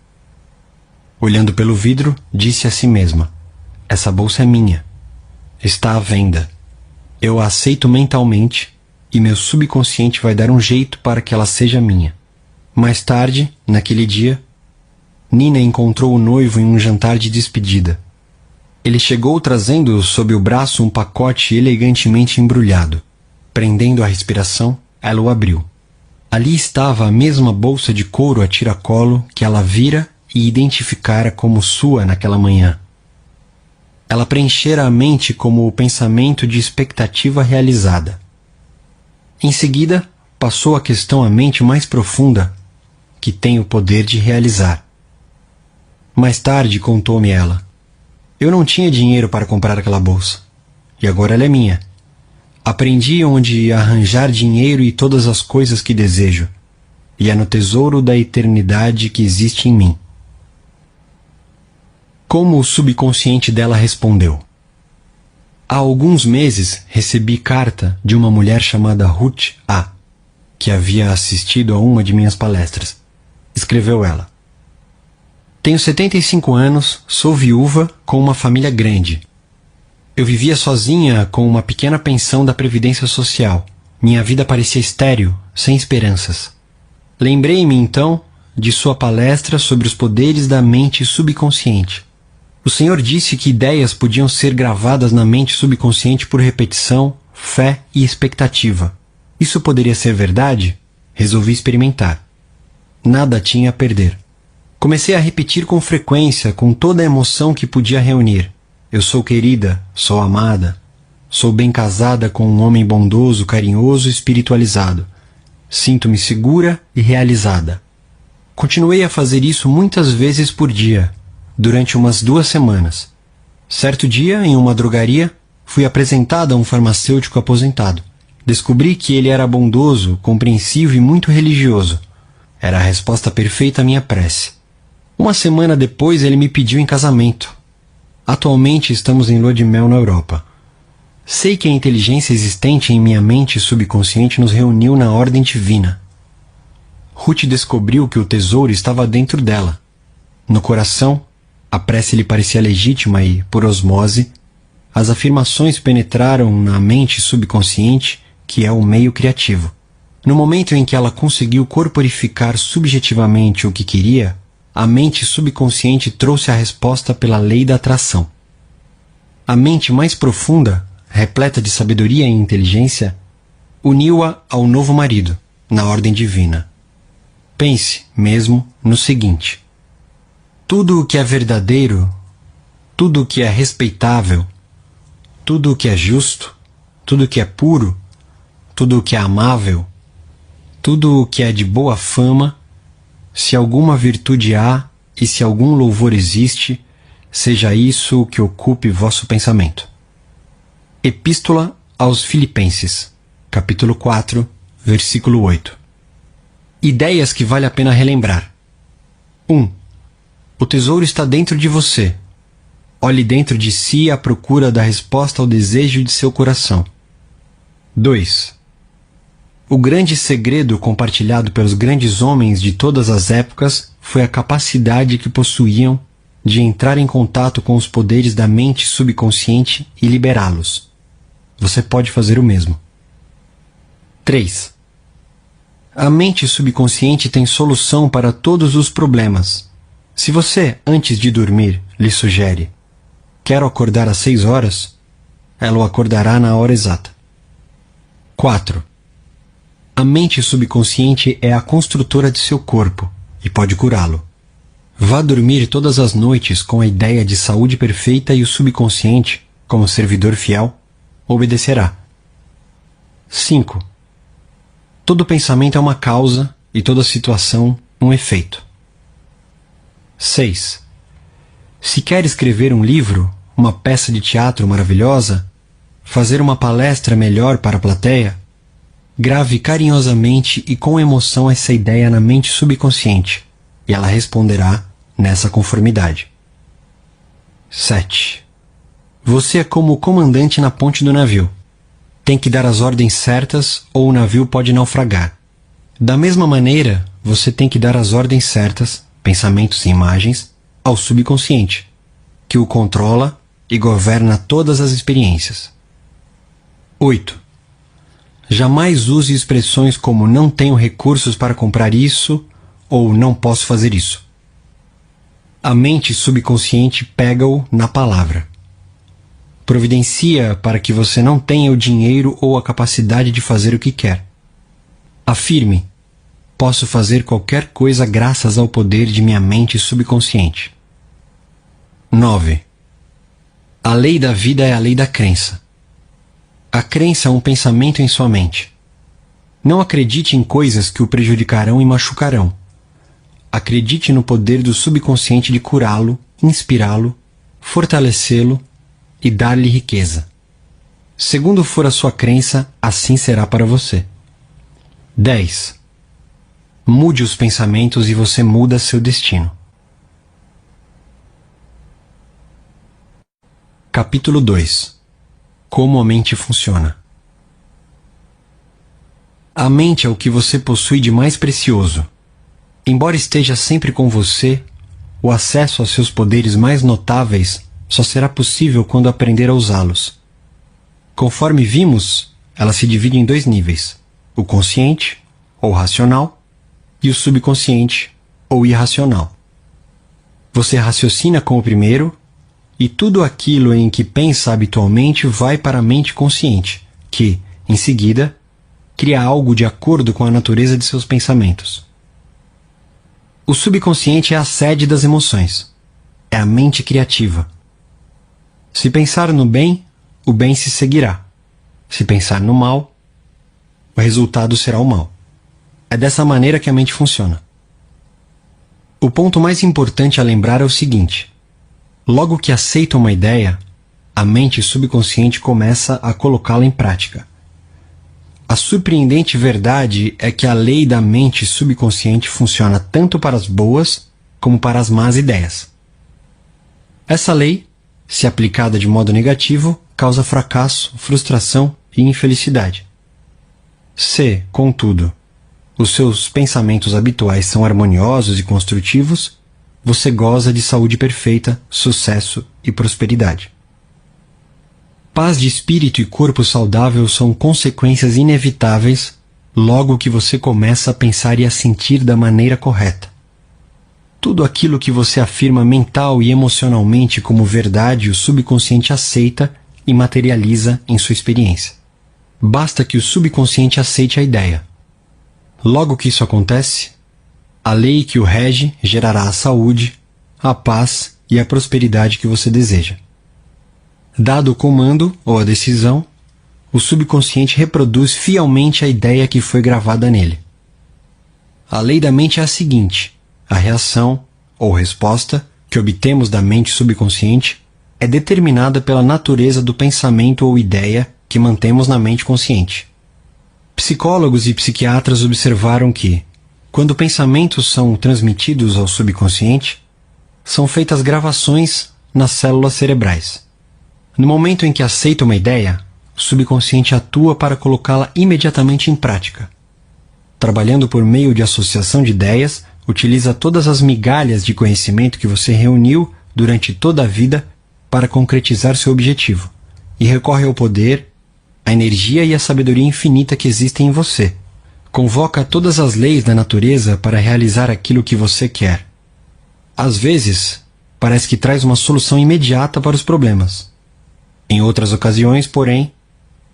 Olhando pelo vidro, disse a si mesma: essa bolsa é minha. Está à venda. Eu a aceito mentalmente e meu subconsciente vai dar um jeito para que ela seja minha. Mais tarde, naquele dia, Nina encontrou o noivo em um jantar de despedida. Ele chegou trazendo sob o braço um pacote elegantemente embrulhado. Prendendo a respiração, ela o abriu. Ali estava a mesma bolsa de couro a tiracolo que ela vira e identificara como sua naquela manhã. Ela preenchera a mente como o pensamento de expectativa realizada. Em seguida, passou a questão à mente mais profunda, que tem o poder de realizar. Mais tarde, contou-me ela, eu não tinha dinheiro para comprar aquela bolsa, e agora ela é minha. Aprendi onde arranjar dinheiro e todas as coisas que desejo, e é no tesouro da eternidade que existe em mim. Como o subconsciente dela respondeu? Há alguns meses recebi carta de uma mulher chamada Ruth A., que havia assistido a uma de minhas palestras. Escreveu ela. Tenho 75 anos, sou viúva com uma família grande. Eu vivia sozinha com uma pequena pensão da Previdência Social. Minha vida parecia estéril, sem esperanças. Lembrei-me, então, de sua palestra sobre os poderes da mente subconsciente. O senhor disse que ideias podiam ser gravadas na mente subconsciente por repetição, fé e expectativa. Isso poderia ser verdade? Resolvi experimentar. Nada tinha a perder. Comecei a repetir com frequência, com toda a emoção que podia reunir. Eu sou querida, sou amada, sou bem casada com um homem bondoso, carinhoso e espiritualizado. Sinto-me segura e realizada. Continuei a fazer isso muitas vezes por dia, durante umas 2 semanas. Certo dia, em uma drogaria, fui apresentada a um farmacêutico aposentado. Descobri que ele era bondoso, compreensivo e muito religioso. Era a resposta perfeita à minha prece. Uma semana depois, ele me pediu em casamento. Atualmente estamos em lua de mel na Europa. Sei que a inteligência existente em minha mente subconsciente nos reuniu na ordem divina. Ruth descobriu que o tesouro estava dentro dela. No coração, a prece lhe parecia legítima e, por osmose, as afirmações penetraram na mente subconsciente, que é o meio criativo. No momento em que ela conseguiu corporificar subjetivamente o que queria, a mente subconsciente trouxe a resposta pela lei da atração. A mente mais profunda, repleta de sabedoria e inteligência, uniu-a ao novo marido, na ordem divina. Pense, mesmo, no seguinte: tudo o que é verdadeiro, tudo o que é respeitável, tudo o que é justo, tudo o que é puro, tudo o que é amável, tudo o que é de boa fama, se alguma virtude há e se algum louvor existe, seja isso o que ocupe vosso pensamento. Epístola aos Filipenses, capítulo 4, versículo 8. Ideias que vale a pena relembrar. 1. O tesouro está dentro de você. Olhe dentro de si à procura da resposta ao desejo de seu coração. 2. O grande segredo compartilhado pelos grandes homens de todas as épocas foi a capacidade que possuíam de entrar em contato com os poderes da mente subconsciente e liberá-los. Você pode fazer o mesmo. 3. A mente subconsciente tem solução para todos os problemas. Se você, antes de dormir, lhe sugere: quero acordar às 6 horas, ela o acordará na hora exata. 4. A mente subconsciente é a construtora de seu corpo e pode curá-lo. Vá dormir todas as noites com a ideia de saúde perfeita e o subconsciente, como servidor fiel, obedecerá. 5. Todo pensamento é uma causa e toda situação um efeito. 6. Se quer escrever um livro, uma peça de teatro maravilhosa, fazer uma palestra melhor para a plateia, grave carinhosamente e com emoção essa ideia na mente subconsciente, e ela responderá nessa conformidade. 7. Você é como o comandante na ponte do navio. Tem que dar as ordens certas ou o navio pode naufragar. Da mesma maneira, você tem que dar as ordens certas, pensamentos e imagens, ao subconsciente, que o controla e governa todas as experiências. 8. Jamais use expressões como não tenho recursos para comprar isso ou não posso fazer isso. A mente subconsciente pega-o na palavra. Providencia para que você não tenha o dinheiro ou a capacidade de fazer o que quer. Afirme: posso fazer qualquer coisa graças ao poder de minha mente subconsciente. 9. A lei da vida é a lei da crença. A crença é um pensamento em sua mente. Não acredite em coisas que o prejudicarão e machucarão. Acredite no poder do subconsciente de curá-lo, inspirá-lo, fortalecê-lo e dar-lhe riqueza. Segundo for a sua crença, assim será para você. 10. Mude os pensamentos e você muda seu destino. Capítulo 2. Como a mente funciona. A mente é o que você possui de mais precioso. Embora esteja sempre com você, o acesso aos seus poderes mais notáveis só será possível quando aprender a usá-los. Conforme vimos, ela se divide em 2 níveis: o consciente, ou racional, e o subconsciente, ou irracional. Você raciocina com o primeiro, e tudo aquilo em que pensa habitualmente vai para a mente consciente, que, em seguida, cria algo de acordo com a natureza de seus pensamentos. O subconsciente é a sede das emoções. É a mente criativa. Se pensar no bem, o bem se seguirá. Se pensar no mal, o resultado será o mal. É dessa maneira que a mente funciona. O ponto mais importante a lembrar é o seguinte: logo que aceita uma ideia, a mente subconsciente começa a colocá-la em prática. A surpreendente verdade é que a lei da mente subconsciente funciona tanto para as boas como para as más ideias. Essa lei, se aplicada de modo negativo, causa fracasso, frustração e infelicidade. Se, contudo, os seus pensamentos habituais são harmoniosos e construtivos, você goza de saúde perfeita, sucesso e prosperidade. Paz de espírito e corpo saudável são consequências inevitáveis logo que você começa a pensar e a sentir da maneira correta. Tudo aquilo que você afirma mental e emocionalmente como verdade, o subconsciente aceita e materializa em sua experiência. Basta que o subconsciente aceite a ideia. Logo que isso acontece, a lei que o rege gerará a saúde, a paz e a prosperidade que você deseja. Dado o comando ou a decisão, o subconsciente reproduz fielmente a ideia que foi gravada nele. A lei da mente é a seguinte: a reação ou resposta que obtemos da mente subconsciente é determinada pela natureza do pensamento ou ideia que mantemos na mente consciente. Psicólogos e psiquiatras observaram que, quando pensamentos são transmitidos ao subconsciente, são feitas gravações nas células cerebrais. No momento em que aceita uma ideia, o subconsciente atua para colocá-la imediatamente em prática. Trabalhando por meio de associação de ideias, utiliza todas as migalhas de conhecimento que você reuniu durante toda a vida para concretizar seu objetivo, e recorre ao poder, à energia e à sabedoria infinita que existem em você. Convoca todas as leis da natureza para realizar aquilo que você quer. Às vezes, parece que traz uma solução imediata para os problemas. Em outras ocasiões, porém,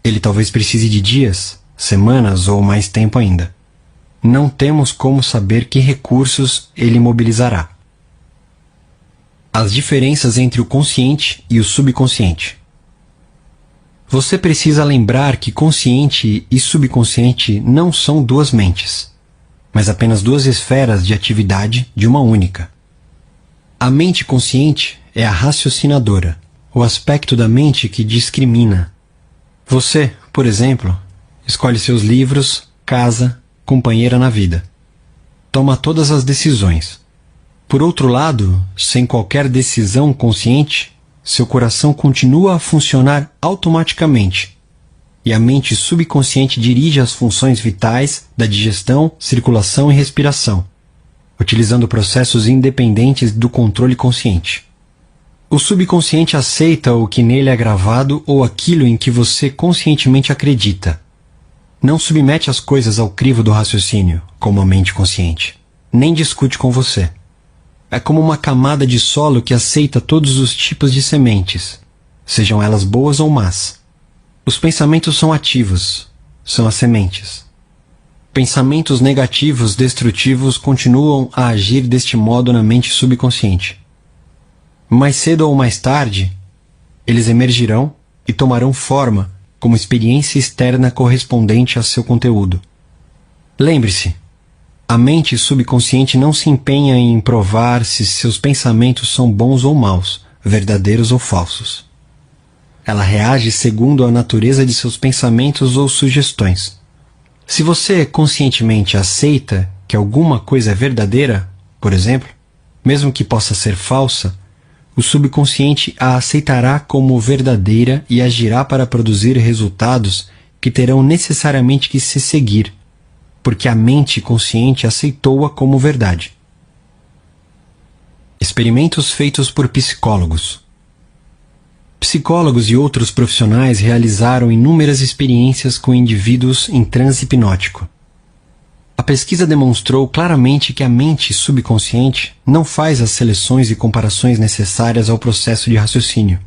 ele talvez precise de dias, semanas ou mais tempo ainda. Não temos como saber que recursos ele mobilizará. As diferenças entre o consciente e o subconsciente. Você precisa lembrar que consciente e subconsciente não são 2 mentes, mas apenas 2 esferas de atividade de uma única. A mente consciente é a raciocinadora, o aspecto da mente que discrimina. Você, por exemplo, escolhe seus livros, casa, companheira na vida. Toma todas as decisões. Por outro lado, sem qualquer decisão consciente, seu coração continua a funcionar automaticamente, e a mente subconsciente dirige as funções vitais da digestão, circulação e respiração, utilizando processos independentes do controle consciente. O subconsciente aceita o que nele é gravado ou aquilo em que você conscientemente acredita. Não submete as coisas ao crivo do raciocínio, como a mente consciente, nem discute com você. é como uma camada de solo que aceita todos os tipos de sementes, sejam elas boas ou más. Os pensamentos são ativos, são as sementes. Pensamentos negativos, destrutivos, continuam a agir deste modo na mente subconsciente. Mais cedo ou mais tarde, eles emergirão e tomarão forma como experiência externa correspondente a seu conteúdo. Lembre-se, a mente subconsciente não se empenha em provar se seus pensamentos são bons ou maus, verdadeiros ou falsos. Ela reage segundo a natureza de seus pensamentos ou sugestões. Se você conscientemente aceita que alguma coisa é verdadeira, por exemplo, mesmo que possa ser falsa, o subconsciente a aceitará como verdadeira e agirá para produzir resultados que terão necessariamente que se seguir, porque a mente consciente aceitou-a como verdade. Experimentos feitos por psicólogos. Psicólogos e outros profissionais realizaram inúmeras experiências com indivíduos em transe hipnótico. A pesquisa demonstrou claramente que a mente subconsciente não faz as seleções e comparações necessárias ao processo de raciocínio.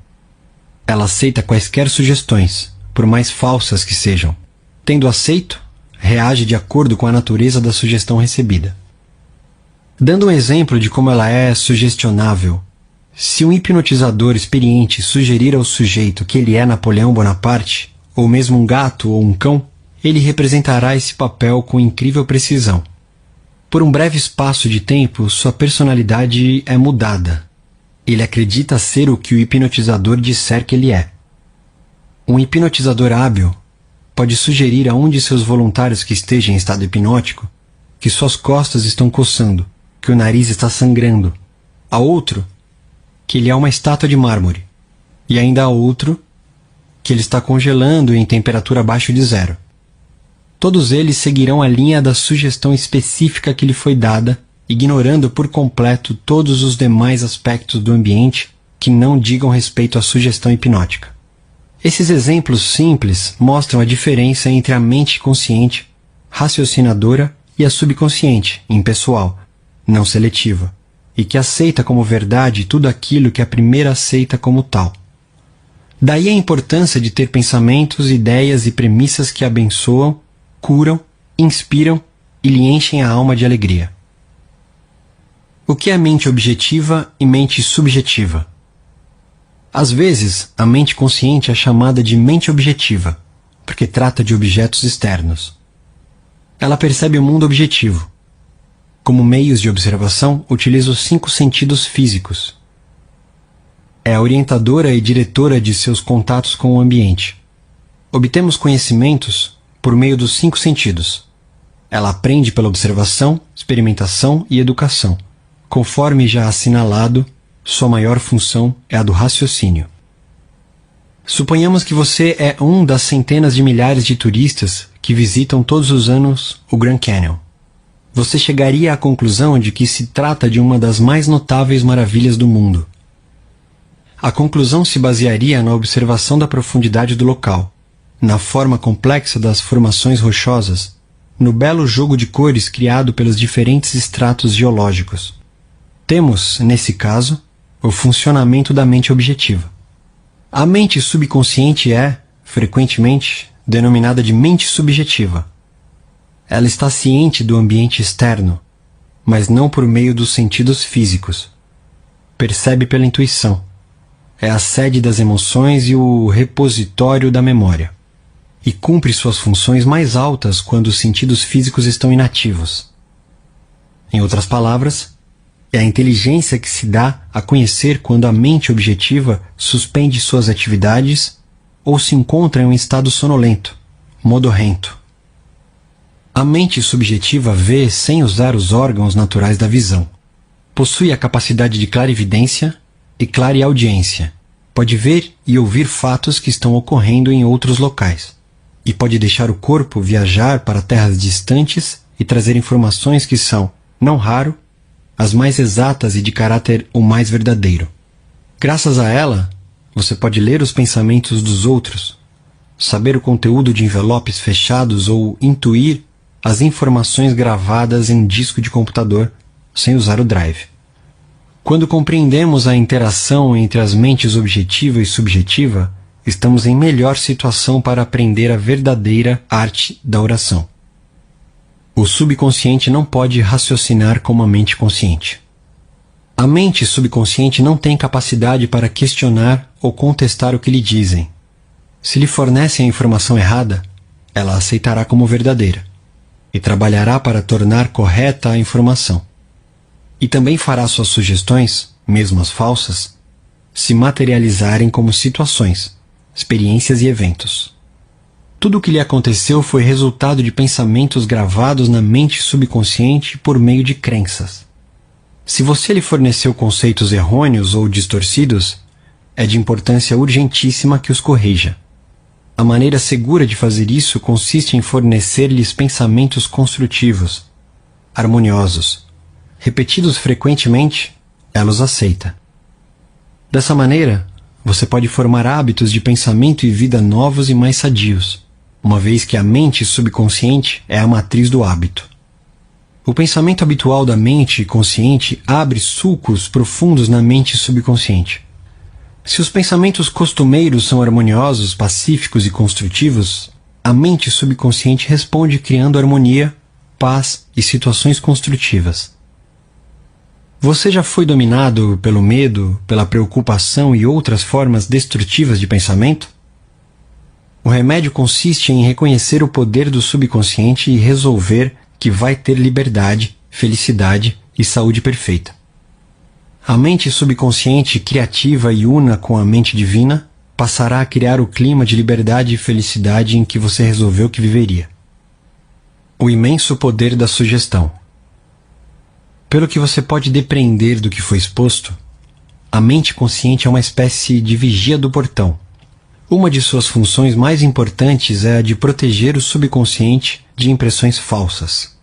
Ela aceita quaisquer sugestões, por mais falsas que sejam. Tendo aceito, reage de acordo com a natureza da sugestão recebida. Dando um exemplo de como ela é sugestionável, se um hipnotizador experiente sugerir ao sujeito que ele é Napoleão Bonaparte, ou mesmo um gato ou um cão, ele representará esse papel com incrível precisão. Por um breve espaço de tempo, sua personalidade é mudada. Ele acredita ser o que o hipnotizador disser que ele é. Um hipnotizador hábil pode sugerir a um de seus voluntários que esteja em estado hipnótico que suas costas estão coçando, que o nariz está sangrando. A outro, que ele é uma estátua de mármore. E ainda a outro, que ele está congelando em temperatura abaixo de 0. Todos eles seguirão a linha da sugestão específica que lhe foi dada, ignorando por completo todos os demais aspectos do ambiente que não digam respeito à sugestão hipnótica. Esses exemplos simples mostram a diferença entre a mente consciente, raciocinadora, e a subconsciente, impessoal, não seletiva, e que aceita como verdade tudo aquilo que a primeira aceita como tal. Daí a importância de ter pensamentos, ideias e premissas que abençoam, curam, inspiram e lhe enchem a alma de alegria. O que é mente objetiva e mente subjetiva? Às vezes, a mente consciente é chamada de mente objetiva, porque trata de objetos externos. Ela percebe o mundo objetivo. Como meios de observação, utiliza os 5 sentidos físicos. É a orientadora e diretora de seus contatos com o ambiente. Obtemos conhecimentos por meio dos 5 sentidos. Ela aprende pela observação, experimentação e educação. Conforme já assinalado, sua maior função é a do raciocínio. Suponhamos que você é um das centenas de milhares de turistas que visitam todos os anos o Grand Canyon. Você chegaria à conclusão de que se trata de uma das mais notáveis maravilhas do mundo. A conclusão se basearia na observação da profundidade do local, na forma complexa das formações rochosas, no belo jogo de cores criado pelos diferentes estratos geológicos. Temos, nesse caso, o funcionamento da mente objetiva. A mente subconsciente é, frequentemente, denominada de mente subjetiva. Ela está ciente do ambiente externo, mas não por meio dos sentidos físicos. Percebe pela intuição. É a sede das emoções e o repositório da memória. E cumpre suas funções mais altas quando os sentidos físicos estão inativos. Em outras palavras, é a inteligência que se dá a conhecer quando a mente objetiva suspende suas atividades ou se encontra em um estado sonolento, modorrento. A mente subjetiva vê sem usar os órgãos naturais da visão. Possui a capacidade de clarividência e clareaudiência. Pode ver e ouvir fatos que estão ocorrendo em outros locais. E pode deixar o corpo viajar para terras distantes e trazer informações que são, não raro, as mais exatas e de caráter o mais verdadeiro. Graças a ela, você pode ler os pensamentos dos outros, saber o conteúdo de envelopes fechados ou intuir as informações gravadas em um disco de computador sem usar o drive. Quando compreendemos a interação entre as mentes objetiva e subjetiva, estamos em melhor situação para aprender a verdadeira arte da oração. O subconsciente não pode raciocinar como a mente consciente. A mente subconsciente não tem capacidade para questionar ou contestar o que lhe dizem. Se lhe fornecem a informação errada, ela a aceitará como verdadeira e trabalhará para tornar correta a informação. E também fará suas sugestões, mesmo as falsas, se materializarem como situações, experiências e eventos. Tudo o que lhe aconteceu foi resultado de pensamentos gravados na mente subconsciente por meio de crenças. Se você lhe forneceu conceitos errôneos ou distorcidos, é de importância urgentíssima que os corrija. A maneira segura de fazer isso consiste em fornecer-lhes pensamentos construtivos, harmoniosos. Repetidos frequentemente, ela os aceita. Dessa maneira, você pode formar hábitos de pensamento e vida novos e mais sadios, uma vez que a mente subconsciente é a matriz do hábito. O pensamento habitual da mente consciente abre sulcos profundos na mente subconsciente. Se os pensamentos costumeiros são harmoniosos, pacíficos e construtivos, a mente subconsciente responde criando harmonia, paz e situações construtivas. Você já foi dominado pelo medo, pela preocupação e outras formas destrutivas de pensamento? O remédio consiste em reconhecer o poder do subconsciente e resolver que vai ter liberdade, felicidade e saúde perfeita. A mente subconsciente criativa e una com a mente divina passará a criar o clima de liberdade e felicidade em que você resolveu que viveria. O imenso poder da sugestão. Pelo que você pode depreender do que foi exposto, a mente consciente é uma espécie de vigia do portão. Uma de suas funções mais importantes é a de proteger o subconsciente de impressões falsas.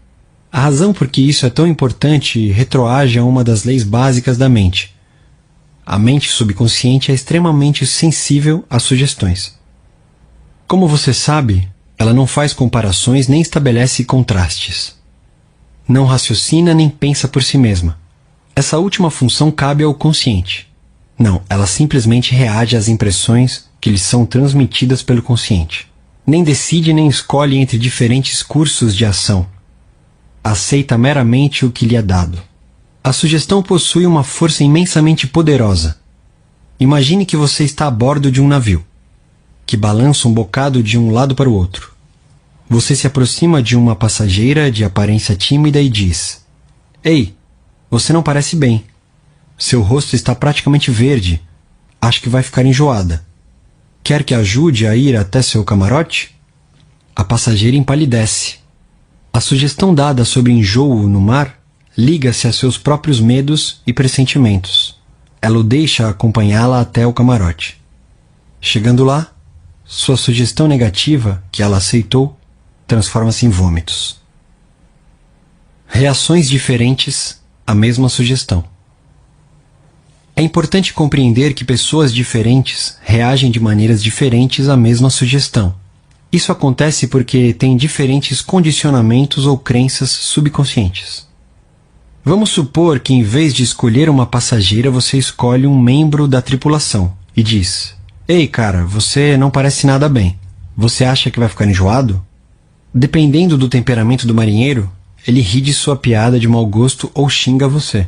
A razão por que isso é tão importante retroage a uma das leis básicas da mente. A mente subconsciente é extremamente sensível às sugestões. Como você sabe, ela não faz comparações nem estabelece contrastes. Não raciocina nem pensa por si mesma. Essa última função cabe ao consciente. Não, ela simplesmente reage às impressões que lhe são transmitidas pelo consciente. Nem decide nem escolhe entre diferentes cursos de ação. Aceita meramente o que lhe é dado. A sugestão possui uma força imensamente poderosa. Imagine que você está a bordo de um navio, que balança um bocado de um lado para o outro. Você se aproxima de uma passageira de aparência tímida e diz: "Ei, você não parece bem. Seu rosto está praticamente verde. Acho que vai ficar enjoada. Quer que ajude a ir até seu camarote?" A passageira empalidece. A sugestão dada sobre enjoo no mar liga-se a seus próprios medos e pressentimentos. Ela o deixa acompanhá-la até o camarote. Chegando lá, sua sugestão negativa, que ela aceitou, transforma-se em vômitos. Reações diferentes à mesma sugestão. É importante compreender que pessoas diferentes reagem de maneiras diferentes à mesma sugestão. Isso acontece porque têm diferentes condicionamentos ou crenças subconscientes. Vamos supor que em vez de escolher uma passageira, você escolhe um membro da tripulação e diz: "Ei, cara, você não parece nada bem. Você acha que vai ficar enjoado?" Dependendo do temperamento do marinheiro, ele ri de sua piada de mau gosto ou xinga você.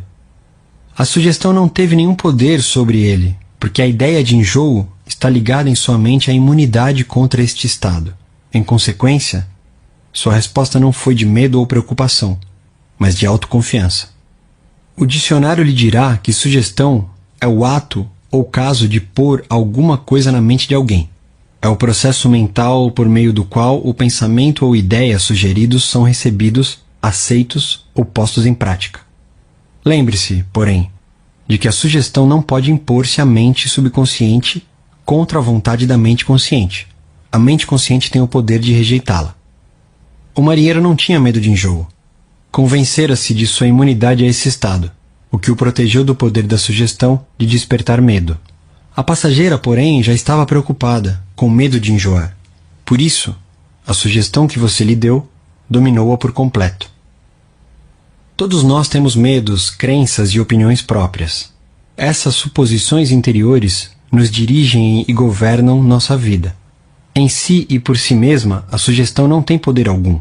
A sugestão não teve nenhum poder sobre ele, porque a ideia de enjoo está ligada em sua mente à imunidade contra este estado. Em consequência, sua resposta não foi de medo ou preocupação, mas de autoconfiança. O dicionário lhe dirá que sugestão é o ato ou caso de pôr alguma coisa na mente de alguém. É o processo mental por meio do qual o pensamento ou ideia sugeridos são recebidos, aceitos ou postos em prática. Lembre-se, porém, de que a sugestão não pode impor-se à mente subconsciente contra a vontade da mente consciente. A mente consciente tem o poder de rejeitá-la. O marinheiro não tinha medo de enjoo. Convencera-se de sua imunidade a esse estado, o que o protegeu do poder da sugestão de despertar medo. A passageira, porém, já estava preocupada, com medo de enjoar. Por isso, a sugestão que você lhe deu dominou-a por completo. Todos nós temos medos, crenças e opiniões próprias. Essas suposições interiores nos dirigem e governam nossa vida. Em si e por si mesma, a sugestão não tem poder algum.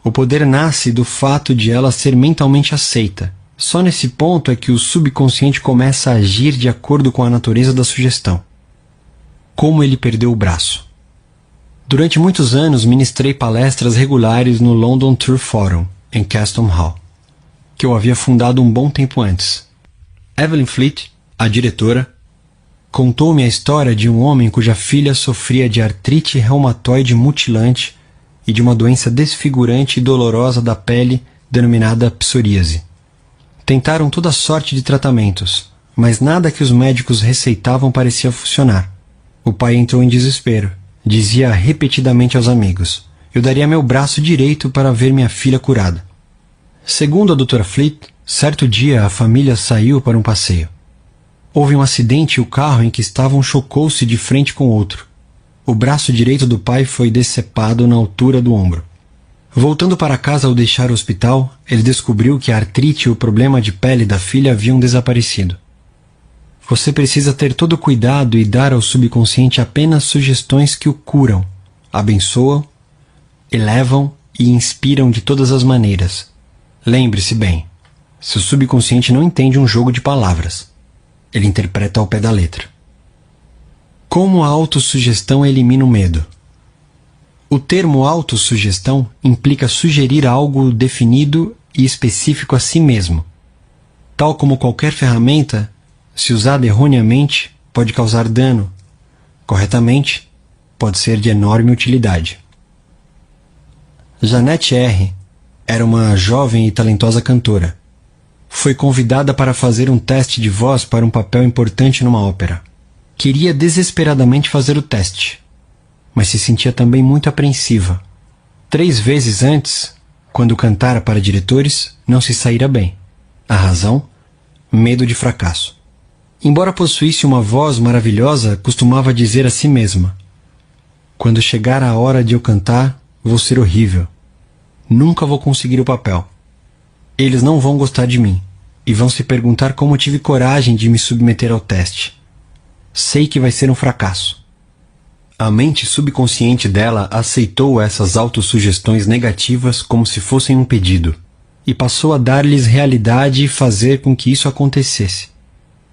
O poder nasce do fato de ela ser mentalmente aceita. Só nesse ponto é que o subconsciente começa a agir de acordo com a natureza da sugestão. Como ele perdeu o braço. Durante muitos anos ministrei palestras regulares no London Tour Forum, em Castle Hall, que eu havia fundado um bom tempo antes. Evelyn Fleet, a diretora, contou-me a história de um homem cuja filha sofria de artrite reumatoide mutilante e de uma doença desfigurante e dolorosa da pele denominada psoríase. Tentaram toda sorte de tratamentos, mas nada que os médicos receitavam parecia funcionar. O pai entrou em desespero. Dizia repetidamente aos amigos: eu daria meu braço direito para ver minha filha curada. Segundo a Dra. Fleet, certo dia a família saiu para um passeio. Houve um acidente e o carro em que estavam chocou-se de frente com outro. O braço direito do pai foi decepado na altura do ombro. Voltando para casa ao deixar o hospital, ele descobriu que a artrite e o problema de pele da filha haviam desaparecido. Você precisa ter todo o cuidado e dar ao subconsciente apenas sugestões que o curam, abençoam, elevam e inspiram de todas as maneiras. Lembre-se bem, seu subconsciente não entende um jogo de palavras. Ele interpreta ao pé da letra. Como a autossugestão elimina o medo? O termo autossugestão implica sugerir algo definido e específico a si mesmo. Tal como qualquer ferramenta, se usada erroneamente, pode causar dano. Corretamente, pode ser de enorme utilidade. Janette R. era uma jovem e talentosa cantora. Foi convidada para fazer um teste de voz para um papel importante numa ópera. Queria desesperadamente fazer o teste, mas se sentia também muito apreensiva. 3 vezes antes, quando cantara para diretores, não se saíra bem. A razão? Medo de fracasso. Embora possuísse uma voz maravilhosa, costumava dizer a si mesma: quando chegar a hora de eu cantar, vou ser horrível. Nunca vou conseguir o papel. Eles não vão gostar de mim, e vão se perguntar como tive coragem de me submeter ao teste. Sei que vai ser um fracasso. A mente subconsciente dela aceitou essas autossugestões negativas como se fossem um pedido, e passou a dar-lhes realidade e fazer com que isso acontecesse.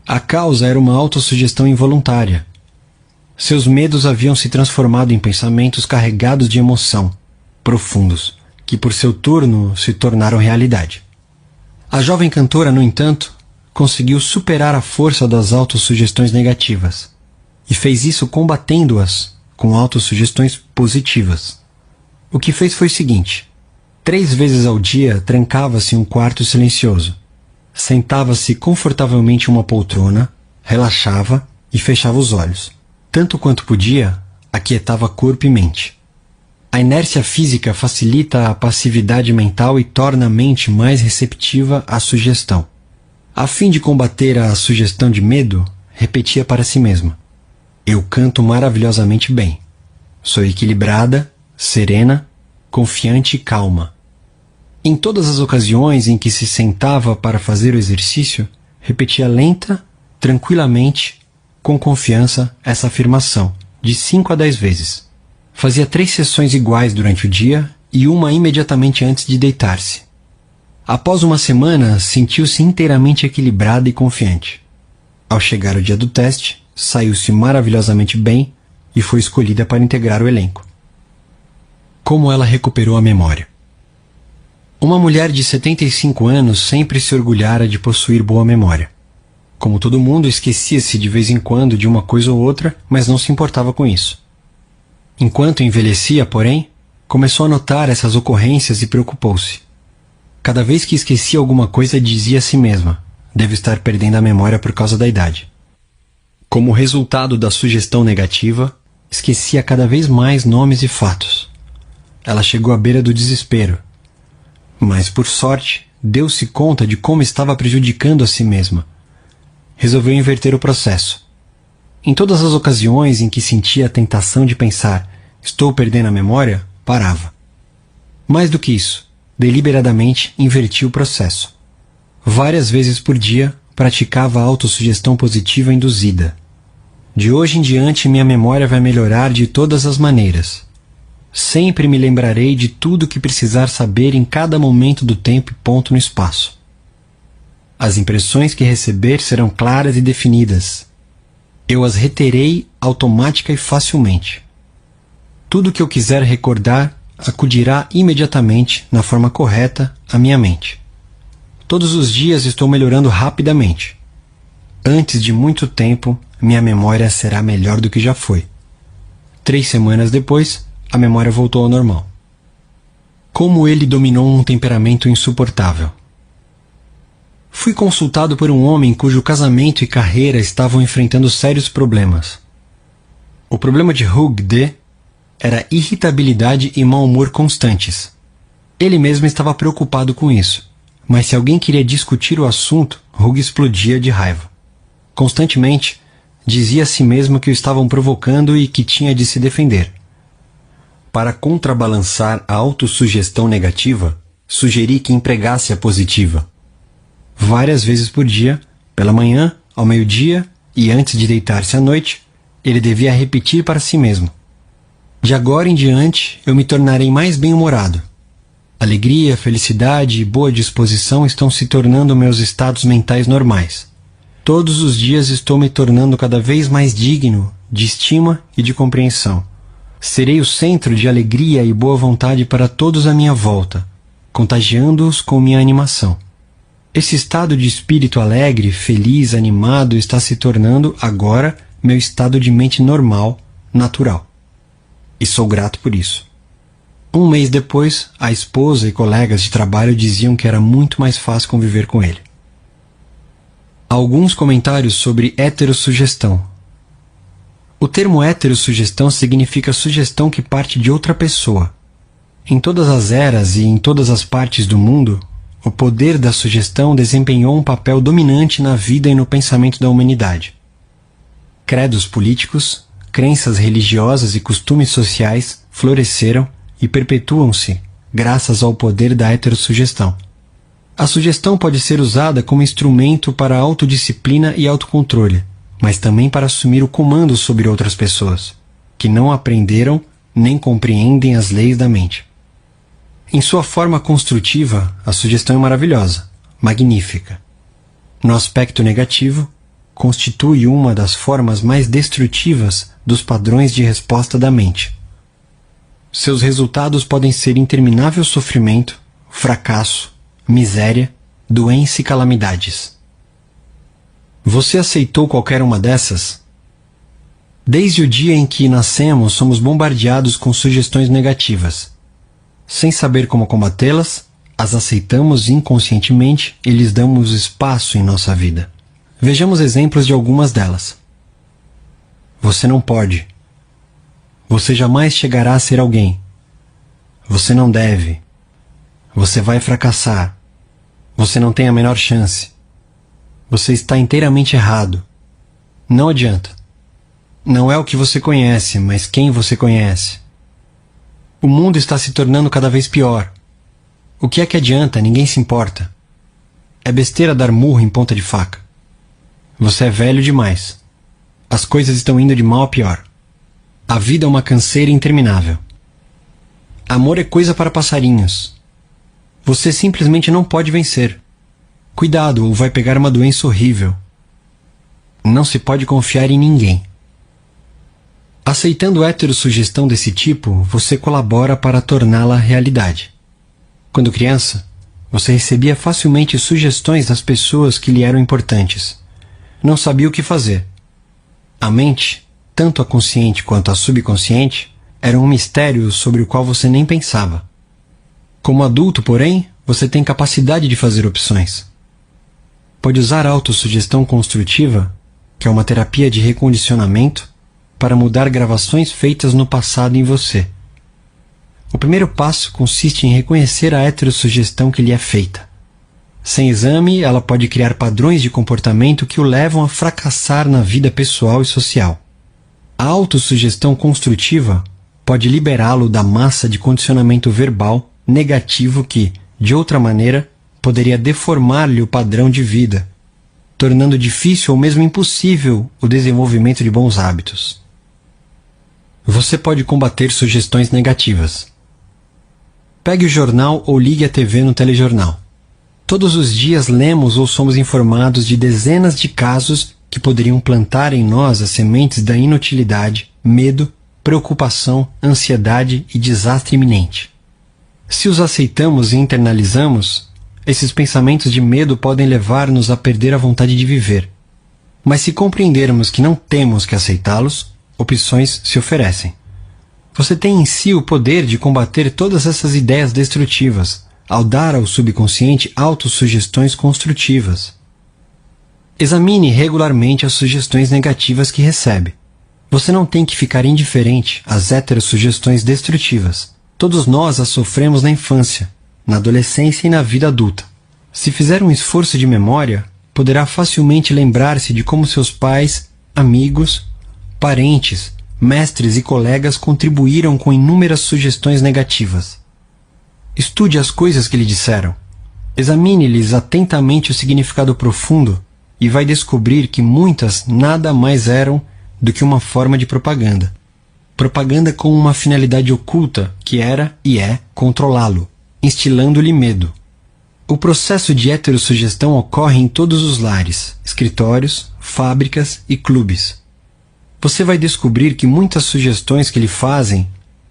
A causa era uma autossugestão involuntária. Seus medos haviam se transformado em pensamentos carregados de emoção, profundos, que por seu turno se tornaram realidade. A jovem cantora, no entanto, conseguiu superar a força das autossugestões negativas, e fez isso combatendo-as com autossugestões positivas. O que fez foi o seguinte: 3 vezes ao dia trancava-se em um quarto silencioso. Sentava-se confortavelmente em uma poltrona, relaxava e fechava os olhos. Tanto quanto podia, aquietava corpo e mente. A inércia física facilita a passividade mental e torna a mente mais receptiva à sugestão. A fim de combater a sugestão de medo, repetia para si mesma: eu canto maravilhosamente bem. Sou equilibrada, serena, confiante e calma. Em todas as ocasiões em que se sentava para fazer o exercício, repetia lenta, tranquilamente, com confiança, essa afirmação, de 5 a 10 vezes. Fazia 3 sessões iguais durante o dia e uma imediatamente antes de deitar-se. Após uma semana, sentiu-se inteiramente equilibrada e confiante. Ao chegar o dia do teste, saiu-se maravilhosamente bem e foi escolhida para integrar o elenco. Como ela recuperou a memória? Uma mulher de 75 anos sempre se orgulhara de possuir boa memória. Como todo mundo, esquecia-se de vez em quando de uma coisa ou outra, mas não se importava com isso. Enquanto envelhecia, porém, começou a notar essas ocorrências e preocupou-se. Cada vez que esquecia alguma coisa, dizia a si mesma: devo estar perdendo a memória por causa da idade. Como resultado da sugestão negativa, esquecia cada vez mais nomes e fatos. Ela chegou à beira do desespero. Mas, por sorte, deu-se conta de como estava prejudicando a si mesma. Resolveu inverter o processo. Em todas as ocasiões em que sentia a tentação de pensar: estou perdendo a memória, parava. Mais do que isso, deliberadamente inverti o processo. Várias vezes por dia, praticava a autossugestão positiva induzida. De hoje em diante, minha memória vai melhorar de todas as maneiras. Sempre me lembrarei de tudo que precisar saber em cada momento do tempo e ponto no espaço. As impressões que receber serão claras e definidas. Eu as reterei automática e facilmente. Tudo que eu quiser recordar acudirá imediatamente, na forma correta, à minha mente. Todos os dias estou melhorando rapidamente. Antes de muito tempo, minha memória será melhor do que já foi. 3 semanas depois, a memória voltou ao normal. Como ele dominou um temperamento insuportável. Fui consultado por um homem cujo casamento e carreira estavam enfrentando sérios problemas. O problema de Hugh D. era irritabilidade e mau humor constantes. Ele mesmo estava preocupado com isso, mas se alguém queria discutir o assunto, Hugh explodia de raiva. Constantemente, dizia a si mesmo que o estavam provocando e que tinha de se defender. Para contrabalançar a autossugestão negativa, sugeri que empregasse a positiva. Várias vezes por dia, pela manhã, ao meio-dia e antes de deitar-se à noite, ele devia repetir para si mesmo: de agora em diante, eu me tornarei mais bem-humorado. Alegria, felicidade e boa disposição estão se tornando meus estados mentais normais. Todos os dias estou me tornando cada vez mais digno de estima e de compreensão. Serei o centro de alegria e boa vontade para todos à minha volta, contagiando-os com minha animação. Esse estado de espírito alegre, feliz, animado está se tornando, agora, meu estado de mente normal, natural. E sou grato por isso. 1 mês depois, a esposa e colegas de trabalho diziam que era muito mais fácil conviver com ele. Alguns comentários sobre heterossugestão. O termo heterossugestão significa sugestão que parte de outra pessoa. Em todas as eras e em todas as partes do mundo, o poder da sugestão desempenhou um papel dominante na vida e no pensamento da humanidade. Credos políticos, crenças religiosas e costumes sociais floresceram e perpetuam-se graças ao poder da heterossugestão. A sugestão pode ser usada como instrumento para a autodisciplina e autocontrole, mas também para assumir o comando sobre outras pessoas, que não aprenderam nem compreendem as leis da mente. Em sua forma construtiva, a sugestão é maravilhosa, magnífica. No aspecto negativo, constitui uma das formas mais destrutivas dos padrões de resposta da mente. Seus resultados podem ser interminável sofrimento, fracasso, miséria, doença e calamidades. Você aceitou qualquer uma dessas? Desde o dia em que nascemos, somos bombardeados com sugestões negativas. Sem saber como combatê-las, as aceitamos inconscientemente e lhes damos espaço em nossa vida. Vejamos exemplos de algumas delas. Você não pode. Você jamais chegará a ser alguém. Você não deve. Você vai fracassar. Você não tem a menor chance. Você está inteiramente errado. Não adianta. Não é o que você conhece, mas quem você conhece. O mundo está se tornando cada vez pior. O que é que adianta? Ninguém se importa. É besteira dar murro em ponta de faca. Você é velho demais. As coisas estão indo de mal a pior. A vida é uma canseira interminável. Amor é coisa para passarinhos. Você simplesmente não pode vencer. Cuidado, ou vai pegar uma doença horrível. Não se pode confiar em ninguém. Aceitando heterossugestão desse tipo, você colabora para torná-la realidade. Quando criança, você recebia facilmente sugestões das pessoas que lhe eram importantes. Não sabia o que fazer. A mente, tanto a consciente quanto a subconsciente, era um mistério sobre o qual você nem pensava. Como adulto, porém, você tem capacidade de fazer opções. Pode usar a autossugestão construtiva, que é uma terapia de recondicionamento, para mudar gravações feitas no passado em você. O primeiro passo consiste em reconhecer a heterossugestão que lhe é feita. Sem exame, ela pode criar padrões de comportamento que o levam a fracassar na vida pessoal e social. A autossugestão construtiva pode liberá-lo da massa de condicionamento verbal negativo que, de outra maneira, poderia deformar-lhe o padrão de vida, tornando difícil ou mesmo impossível o desenvolvimento de bons hábitos. Você pode combater sugestões negativas. Pegue o jornal ou ligue a TV no telejornal. Todos os dias lemos ou somos informados de dezenas de casos que poderiam plantar em nós as sementes da inutilidade, medo, preocupação, ansiedade e desastre iminente. Se os aceitamos e internalizamos, esses pensamentos de medo podem levar-nos a perder a vontade de viver. Mas se compreendermos que não temos que aceitá-los, opções se oferecem. Você tem em si o poder de combater todas essas ideias destrutivas, ao dar ao subconsciente autossugestões construtivas. Examine regularmente as sugestões negativas que recebe. Você não tem que ficar indiferente às heterossugestões destrutivas. Todos nós as sofremos na infância, na adolescência e na vida adulta. Se fizer um esforço de memória, poderá facilmente lembrar-se de como seus pais, amigos, parentes, mestres e colegas contribuíram com inúmeras sugestões negativas. Estude as coisas que lhe disseram. Examine-lhes atentamente o significado profundo e vai descobrir que muitas nada mais eram do que uma forma de propaganda. Propaganda com uma finalidade oculta que era e é controlá-lo, instilando-lhe medo. O processo de heterossugestão ocorre em todos os lares, escritórios, fábricas e clubes. Você vai descobrir que muitas sugestões que lhe fazem,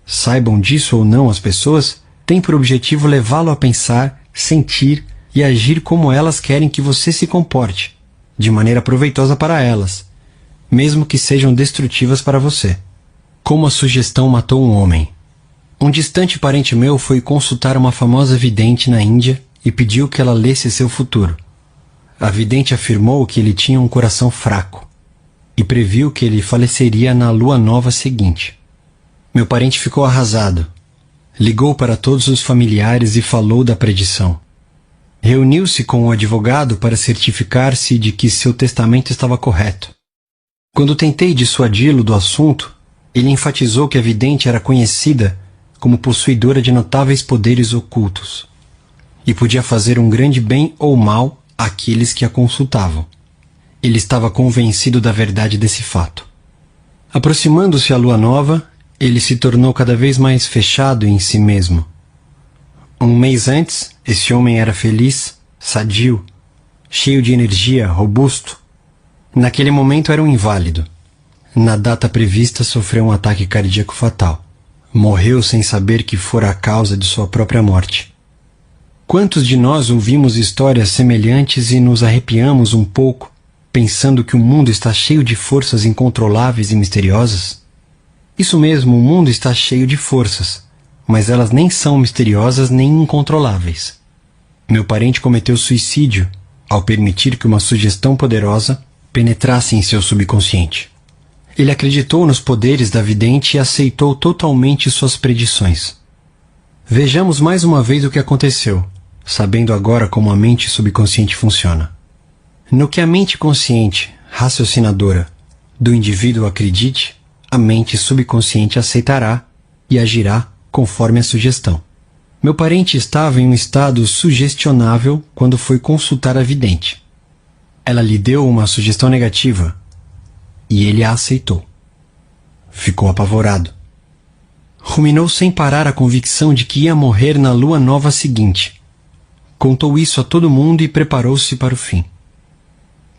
saibam disso ou não as pessoas, têm por objetivo levá-lo a pensar, sentir e agir como elas querem que você se comporte, de maneira proveitosa para elas, mesmo que sejam destrutivas para você. Como a sugestão matou um homem. Um distante parente meu foi consultar uma famosa vidente na Índia e pediu que ela lesse seu futuro. A vidente afirmou que ele tinha um coração fraco e previu que ele faleceria na lua nova seguinte. Meu parente ficou arrasado. Ligou para todos os familiares e falou da predição. Reuniu-se com o advogado para certificar-se de que seu testamento estava correto. Quando tentei dissuadi-lo do assunto, ele enfatizou que a vidente era conhecida como possuidora de notáveis poderes ocultos e podia fazer um grande bem ou mal àqueles que a consultavam. Ele estava convencido da verdade desse fato. Aproximando-se à lua nova, ele se tornou cada vez mais fechado em si mesmo. Um mês antes, esse homem era feliz, sadio, cheio de energia, robusto. Naquele momento era um inválido. Na data prevista sofreu um ataque cardíaco fatal. Morreu sem saber que fora a causa de sua própria morte. Quantos de nós ouvimos histórias semelhantes e nos arrepiamos um pouco, pensando que o mundo está cheio de forças incontroláveis e misteriosas? Isso mesmo, o mundo está cheio de forças, mas elas nem são misteriosas nem incontroláveis. Meu parente cometeu suicídio ao permitir que uma sugestão poderosa penetrasse em seu subconsciente. Ele acreditou nos poderes da vidente e aceitou totalmente suas predições. Vejamos mais uma vez o que aconteceu, sabendo agora como a mente subconsciente funciona. No que a mente consciente, raciocinadora, do indivíduo acredite, a mente subconsciente aceitará e agirá conforme a sugestão. Meu parente estava em um estado sugestionável quando foi consultar a vidente. Ela lhe deu uma sugestão negativa e ele a aceitou. Ficou apavorado. Ruminou sem parar a convicção de que ia morrer na lua nova seguinte. Contou isso a todo mundo e preparou-se para o fim.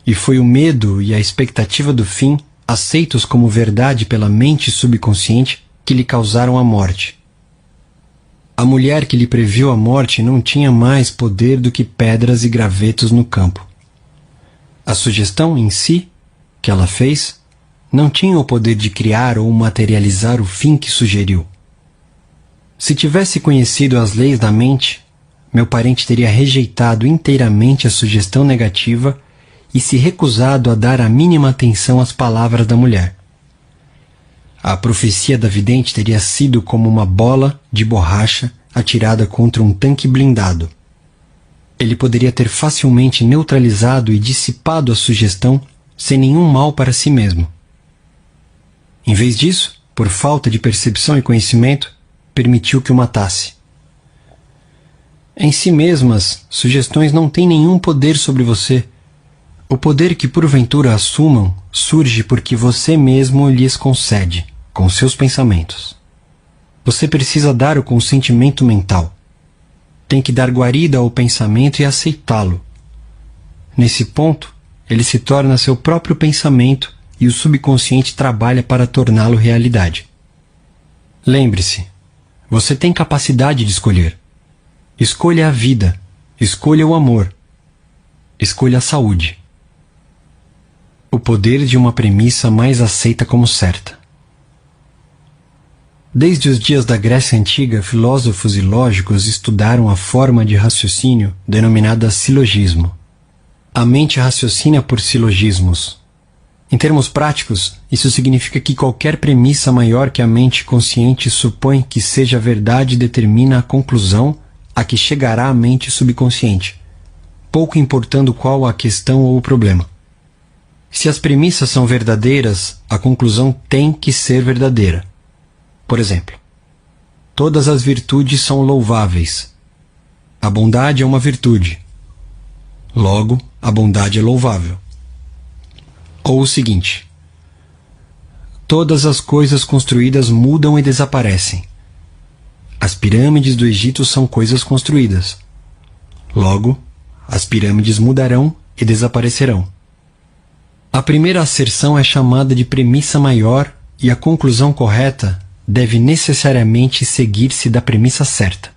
E foi o medo e a expectativa do fim, aceitos como verdade pela mente subconsciente, que lhe causaram a morte. A mulher que lhe previu a morte não tinha mais poder do que pedras e gravetos no campo. A sugestão em si, que ela fez, não tinha o poder de criar ou materializar o fim que sugeriu. Se tivesse conhecido as leis da mente, meu parente teria rejeitado inteiramente a sugestão negativa e se recusado a dar a mínima atenção às palavras da mulher. A profecia da vidente teria sido como uma bola de borracha atirada contra um tanque blindado. Ele poderia ter facilmente neutralizado e dissipado a sugestão sem nenhum mal para si mesmo. Em vez disso, por falta de percepção e conhecimento, permitiu que o matasse. Em si mesmas, sugestões não têm nenhum poder sobre você. O poder que porventura assumam surge porque você mesmo lhes concede, com seus pensamentos. Você precisa dar o consentimento mental. Tem que dar guarida ao pensamento e aceitá-lo. Nesse ponto, ele se torna seu próprio pensamento e o subconsciente trabalha para torná-lo realidade. Lembre-se, você tem capacidade de escolher. Escolha a vida, escolha o amor, escolha a saúde. O poder de uma premissa mais aceita como certa. Desde os dias da Grécia Antiga, filósofos e lógicos estudaram a forma de raciocínio denominada silogismo. A mente raciocina por silogismos. Em termos práticos, isso significa que qualquer premissa maior que a mente consciente supõe que seja verdade determina a conclusão a que chegará a mente subconsciente, pouco importando qual a questão ou o problema. Se as premissas são verdadeiras, a conclusão tem que ser verdadeira. Por exemplo, todas as virtudes são louváveis. A bondade é uma virtude. Logo, a bondade é louvável. Ou o seguinte: todas as coisas construídas mudam e desaparecem. As pirâmides do Egito são coisas construídas. Logo, as pirâmides mudarão e desaparecerão. A primeira asserção é chamada de premissa maior e a conclusão correta deve necessariamente seguir-se da premissa certa.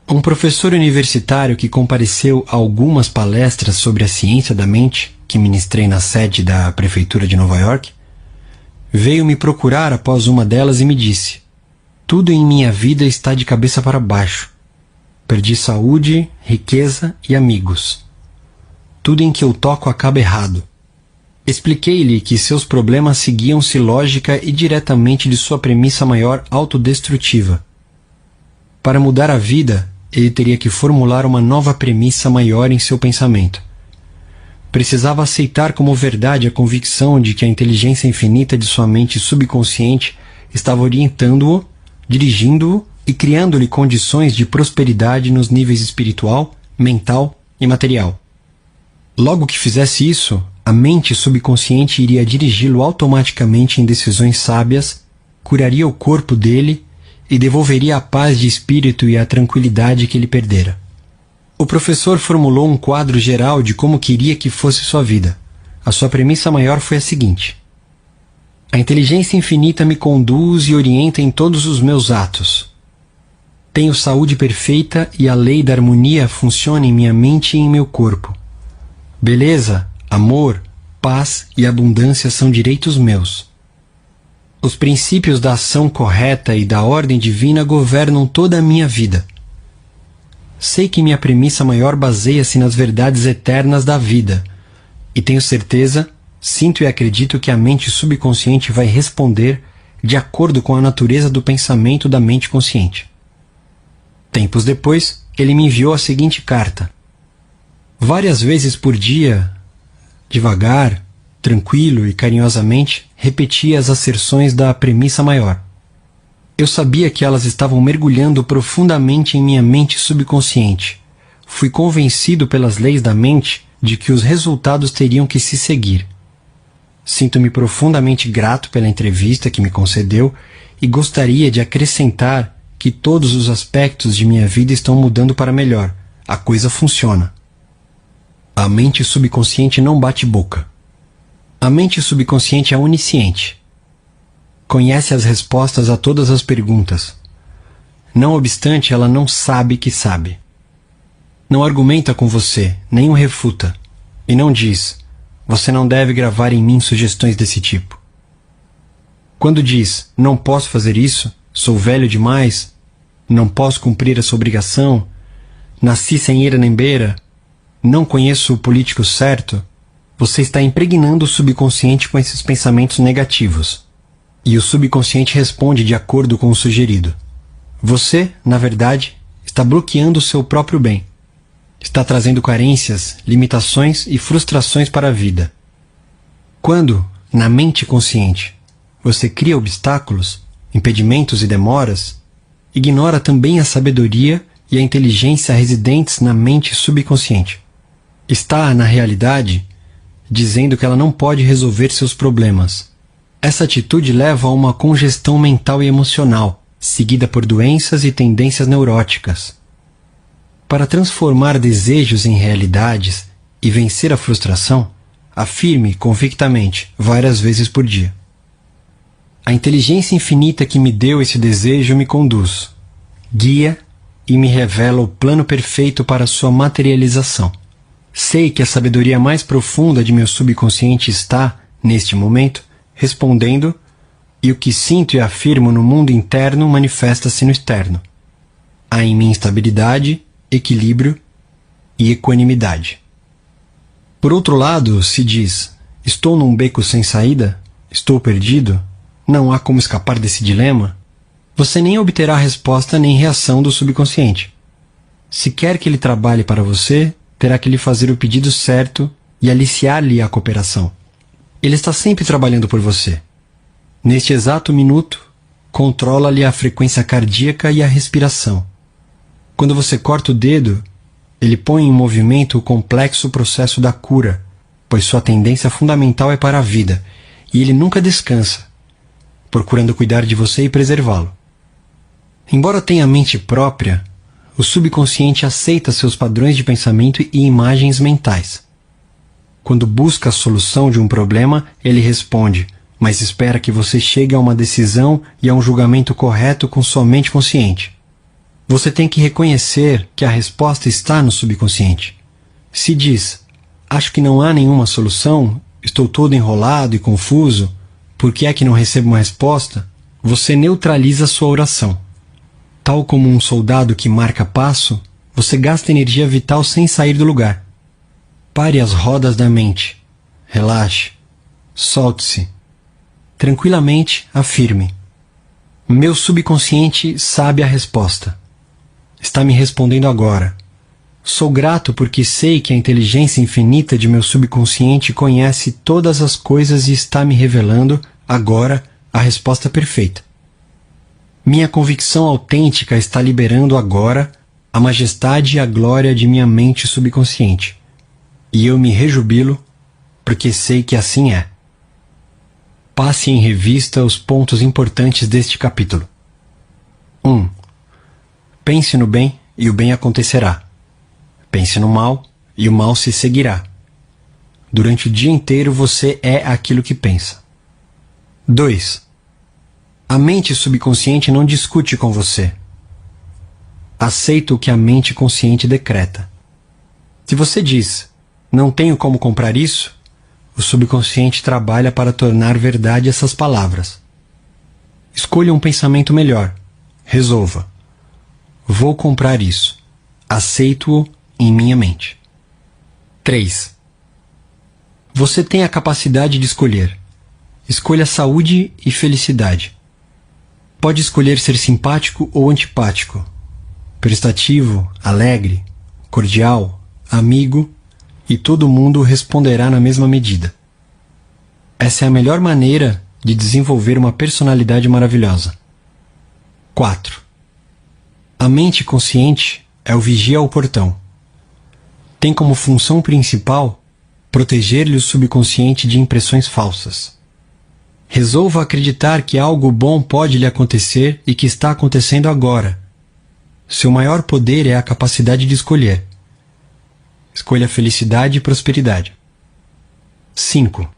Um professor universitário que compareceu a algumas palestras sobre a ciência da mente, que ministrei na sede da Prefeitura de Nova York, veio me procurar após uma delas e me disse: tudo em minha vida está de cabeça para baixo. Perdi saúde, riqueza e amigos. Tudo em que eu toco acaba errado. Expliquei-lhe que seus problemas seguiam-se lógica e diretamente de sua premissa maior autodestrutiva. Para mudar a vida, ele teria que formular uma nova premissa maior em seu pensamento. Precisava aceitar como verdade a convicção de que a inteligência infinita de sua mente subconsciente estava orientando-o, dirigindo-o e criando-lhe condições de prosperidade nos níveis espiritual, mental e material. Logo que fizesse isso, a mente subconsciente iria dirigi-lo automaticamente em decisões sábias, curaria o corpo dele e devolveria a paz de espírito e a tranquilidade que ele perdera. O professor formulou um quadro geral de como queria que fosse sua vida. A sua premissa maior foi a seguinte: a inteligência infinita me conduz e orienta em todos os meus atos. Tenho saúde perfeita e a lei da harmonia funciona em minha mente e em meu corpo. Beleza, amor, paz e abundância são direitos meus. Os princípios da ação correta e da ordem divina governam toda a minha vida. Sei que minha premissa maior baseia-se nas verdades eternas da vida, e tenho certeza, sinto e acredito que a mente subconsciente vai responder de acordo com a natureza do pensamento da mente consciente. Tempos depois, ele me enviou a seguinte carta. Várias vezes por dia, devagar, tranquilo e carinhosamente, repetia as asserções da premissa maior. Eu sabia que elas estavam mergulhando profundamente em minha mente subconsciente. Fui convencido pelas leis da mente de que os resultados teriam que se seguir. Sinto-me profundamente grato pela entrevista que me concedeu e gostaria de acrescentar que todos os aspectos de minha vida estão mudando para melhor. A coisa funciona. A mente subconsciente não bate boca. A mente subconsciente é onisciente. Conhece as respostas a todas as perguntas. Não obstante, ela não sabe que sabe. Não argumenta com você, nem o refuta. E não diz: você não deve gravar em mim sugestões desse tipo. Quando diz: não posso fazer isso, sou velho demais, não posso cumprir essa obrigação, nasci sem ira nem beira, não conheço o político certo, você está impregnando o subconsciente com esses pensamentos negativos. E o subconsciente responde de acordo com o sugerido. Você, na verdade, está bloqueando o seu próprio bem. Está trazendo carências, limitações e frustrações para a vida. Quando, na mente consciente, você cria obstáculos, impedimentos e demoras, ignora também a sabedoria e a inteligência residentes na mente subconsciente. Está, na realidade, dizendo que ela não pode resolver seus problemas. Essa atitude leva a uma congestão mental e emocional, seguida por doenças e tendências neuróticas. Para transformar desejos em realidades e vencer a frustração, afirme convictamente, várias vezes por dia: a inteligência infinita que me deu esse desejo me conduz, guia e me revela o plano perfeito para sua materialização. Sei que a sabedoria mais profunda de meu subconsciente está, neste momento, respondendo, e o que sinto e afirmo no mundo interno manifesta-se no externo. Há em mim estabilidade, equilíbrio e equanimidade. Por outro lado, se diz: estou num beco sem saída, estou perdido, não há como escapar desse dilema, você nem obterá resposta nem reação do subconsciente. Se quer que ele trabalhe para você, terá que lhe fazer o pedido certo e aliciar-lhe a cooperação. Ele está sempre trabalhando por você. Neste exato minuto, controla-lhe a frequência cardíaca e a respiração. Quando você corta o dedo, ele põe em movimento o complexo processo da cura, pois sua tendência fundamental é para a vida, e ele nunca descansa, procurando cuidar de você e preservá-lo. Embora tenha mente própria, o subconsciente aceita seus padrões de pensamento e imagens mentais. Quando busca a solução de um problema, ele responde, mas espera que você chegue a uma decisão e a um julgamento correto com sua mente consciente. Você tem que reconhecer que a resposta está no subconsciente. Se diz: acho que não há nenhuma solução, estou todo enrolado e confuso, por que é que não recebo uma resposta? Você neutraliza sua oração. Tal como um soldado que marca passo, você gasta energia vital sem sair do lugar. Pare as rodas da mente. Relaxe. Solte-se. Tranquilamente, afirme: meu subconsciente sabe a resposta. Está me respondendo agora. Sou grato porque sei que a inteligência infinita de meu subconsciente conhece todas as coisas e está me revelando, agora, a resposta perfeita. Minha convicção autêntica está liberando agora a majestade e a glória de minha mente subconsciente. E eu me rejubilo, porque sei que assim é. Passe em revista os pontos importantes deste capítulo. 1. Pense no bem e o bem acontecerá. Pense no mal e o mal se seguirá. Durante o dia inteiro você é aquilo que pensa. 2. A mente subconsciente não discute com você. Aceita o que a mente consciente decreta. Se você diz: não tenho como comprar isso, o subconsciente trabalha para tornar verdade essas palavras. Escolha um pensamento melhor. Resolva: vou comprar isso. Aceito-o em minha mente. 3. Você tem a capacidade de escolher. Escolha saúde e felicidade. Pode escolher ser simpático ou antipático, prestativo, alegre, cordial, amigo, e todo mundo responderá na mesma medida. Essa é a melhor maneira de desenvolver uma personalidade maravilhosa. 4. A mente consciente é o vigia ao portão. Tem como função principal proteger-lhe o subconsciente de impressões falsas. Resolva acreditar que algo bom pode lhe acontecer e que está acontecendo agora. Seu maior poder é a capacidade de escolher. Escolha felicidade e prosperidade. 5.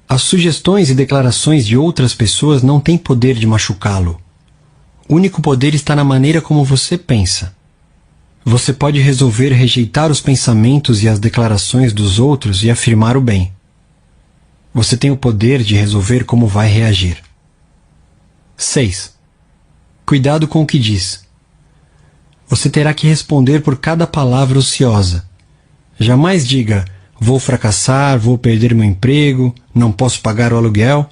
As sugestões e declarações de outras pessoas não têm poder de machucá-lo. O único poder está na maneira como você pensa. Você pode resolver rejeitar os pensamentos e as declarações dos outros e afirmar o bem. Você tem o poder de resolver como vai reagir. 6. Cuidado com o que diz. Você terá que responder por cada palavra ociosa. Jamais diga: vou fracassar, vou perder meu emprego, não posso pagar o aluguel.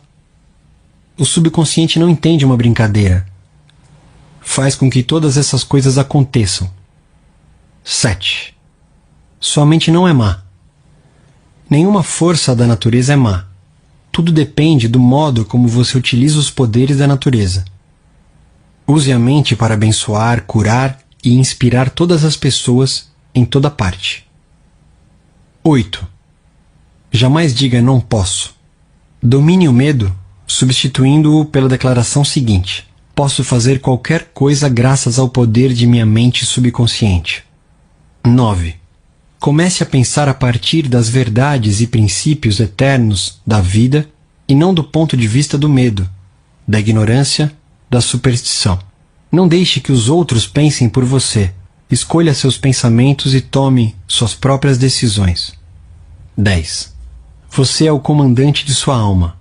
O subconsciente não entende uma brincadeira. Faz com que todas essas coisas aconteçam. 7. Sua mente não é má. Nenhuma força da natureza é má. Tudo depende do modo como você utiliza os poderes da natureza. Use a mente para abençoar, curar e inspirar todas as pessoas em toda parte. 8. Jamais diga não posso. Domine o medo, substituindo-o pela declaração seguinte: posso fazer qualquer coisa graças ao poder de minha mente subconsciente. 9. Comece a pensar a partir das verdades e princípios eternos da vida e não do ponto de vista do medo, da ignorância, da superstição. Não deixe que os outros pensem por você. Escolha seus pensamentos e tome suas próprias decisões. 10. Você é o comandante de sua alma,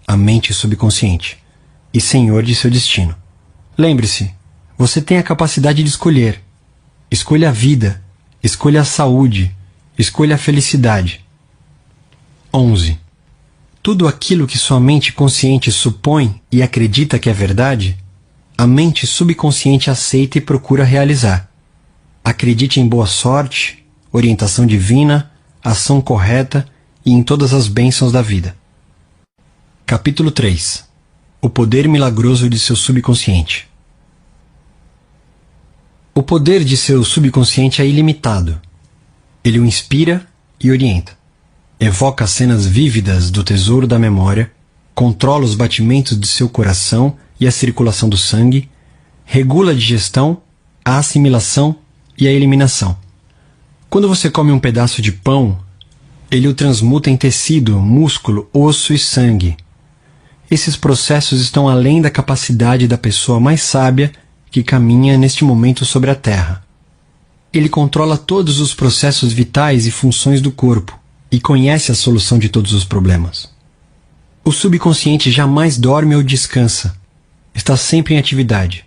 a mente subconsciente, e senhor de seu destino. Lembre-se, você tem a capacidade de escolher. Escolha a vida, escolha a saúde, escolha a felicidade. 11. Tudo aquilo que sua mente consciente supõe e acredita que é verdade, a mente subconsciente aceita e procura realizar. Acredite em boa sorte, orientação divina, ação correta e em todas as bênçãos da vida. Capítulo 3. O poder milagroso de seu subconsciente. O poder de seu subconsciente é ilimitado. Ele o inspira e orienta. Evoca cenas vívidas do tesouro da memória, controla os batimentos de seu coração e a circulação do sangue, regula a digestão, a assimilação e a eliminação. Quando você come um pedaço de pão, ele o transmuta em tecido, músculo, osso e sangue. Esses processos estão além da capacidade da pessoa mais sábia que caminha neste momento sobre a Terra. Ele controla todos os processos vitais e funções do corpo e conhece a solução de todos os problemas. O subconsciente jamais dorme ou descansa. Está sempre em atividade.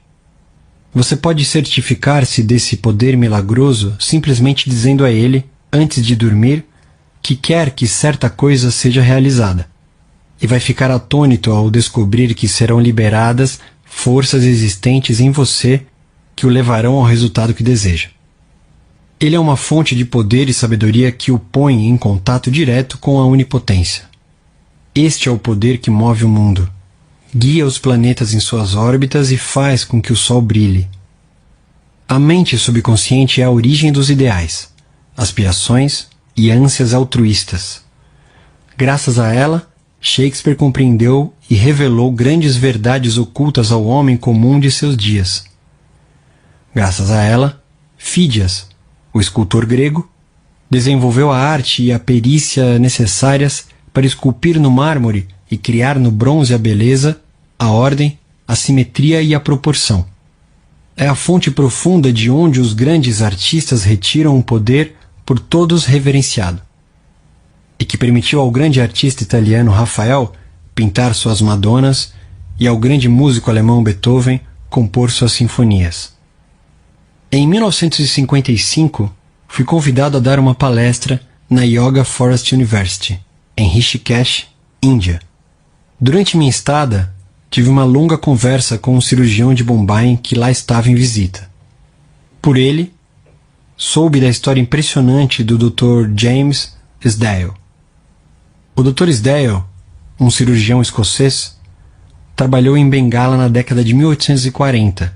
Você pode certificar-se desse poder milagroso simplesmente dizendo a ele, antes de dormir, que quer que certa coisa seja realizada. E vai ficar atônito ao descobrir que serão liberadas forças existentes em você que o levarão ao resultado que deseja. Ele é uma fonte de poder e sabedoria que o põe em contato direto com a onipotência. Este é o poder que move o mundo. Guia os planetas em suas órbitas e faz com que o Sol brilhe. A mente subconsciente é a origem dos ideais, aspirações e ânsias altruístas. Graças a ela, Shakespeare compreendeu e revelou grandes verdades ocultas ao homem comum de seus dias. Graças a ela, Fídias, o escultor grego, desenvolveu a arte e a perícia necessárias para esculpir no mármore e criar no bronze a beleza, a ordem, a simetria e a proporção. É a fonte profunda de onde os grandes artistas retiram um poder por todos reverenciado, e que permitiu ao grande artista italiano Rafael pintar suas Madonas e ao grande músico alemão Beethoven compor suas sinfonias. Em 1955, fui convidado a dar uma palestra na Yoga Forest University, em Rishikesh, Índia. Durante minha estada, tive uma longa conversa com um cirurgião de Bombay que lá estava em visita. Por ele, soube da história impressionante do Dr. James Sdale. O Dr. Sdale, um cirurgião escocês, trabalhou em Bengala na década de 1840.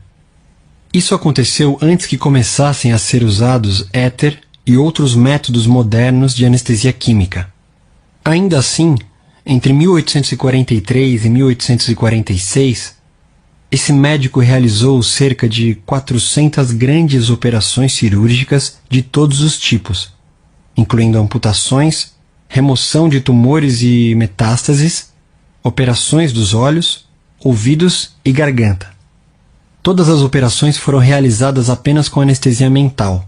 Isso aconteceu antes que começassem a ser usados éter e outros métodos modernos de anestesia química. Ainda assim, entre 1843 e 1846, esse médico realizou cerca de 400 grandes operações cirúrgicas de todos os tipos, incluindo amputações, remoção de tumores e metástases, operações dos olhos, ouvidos e garganta. Todas as operações foram realizadas apenas com anestesia mental.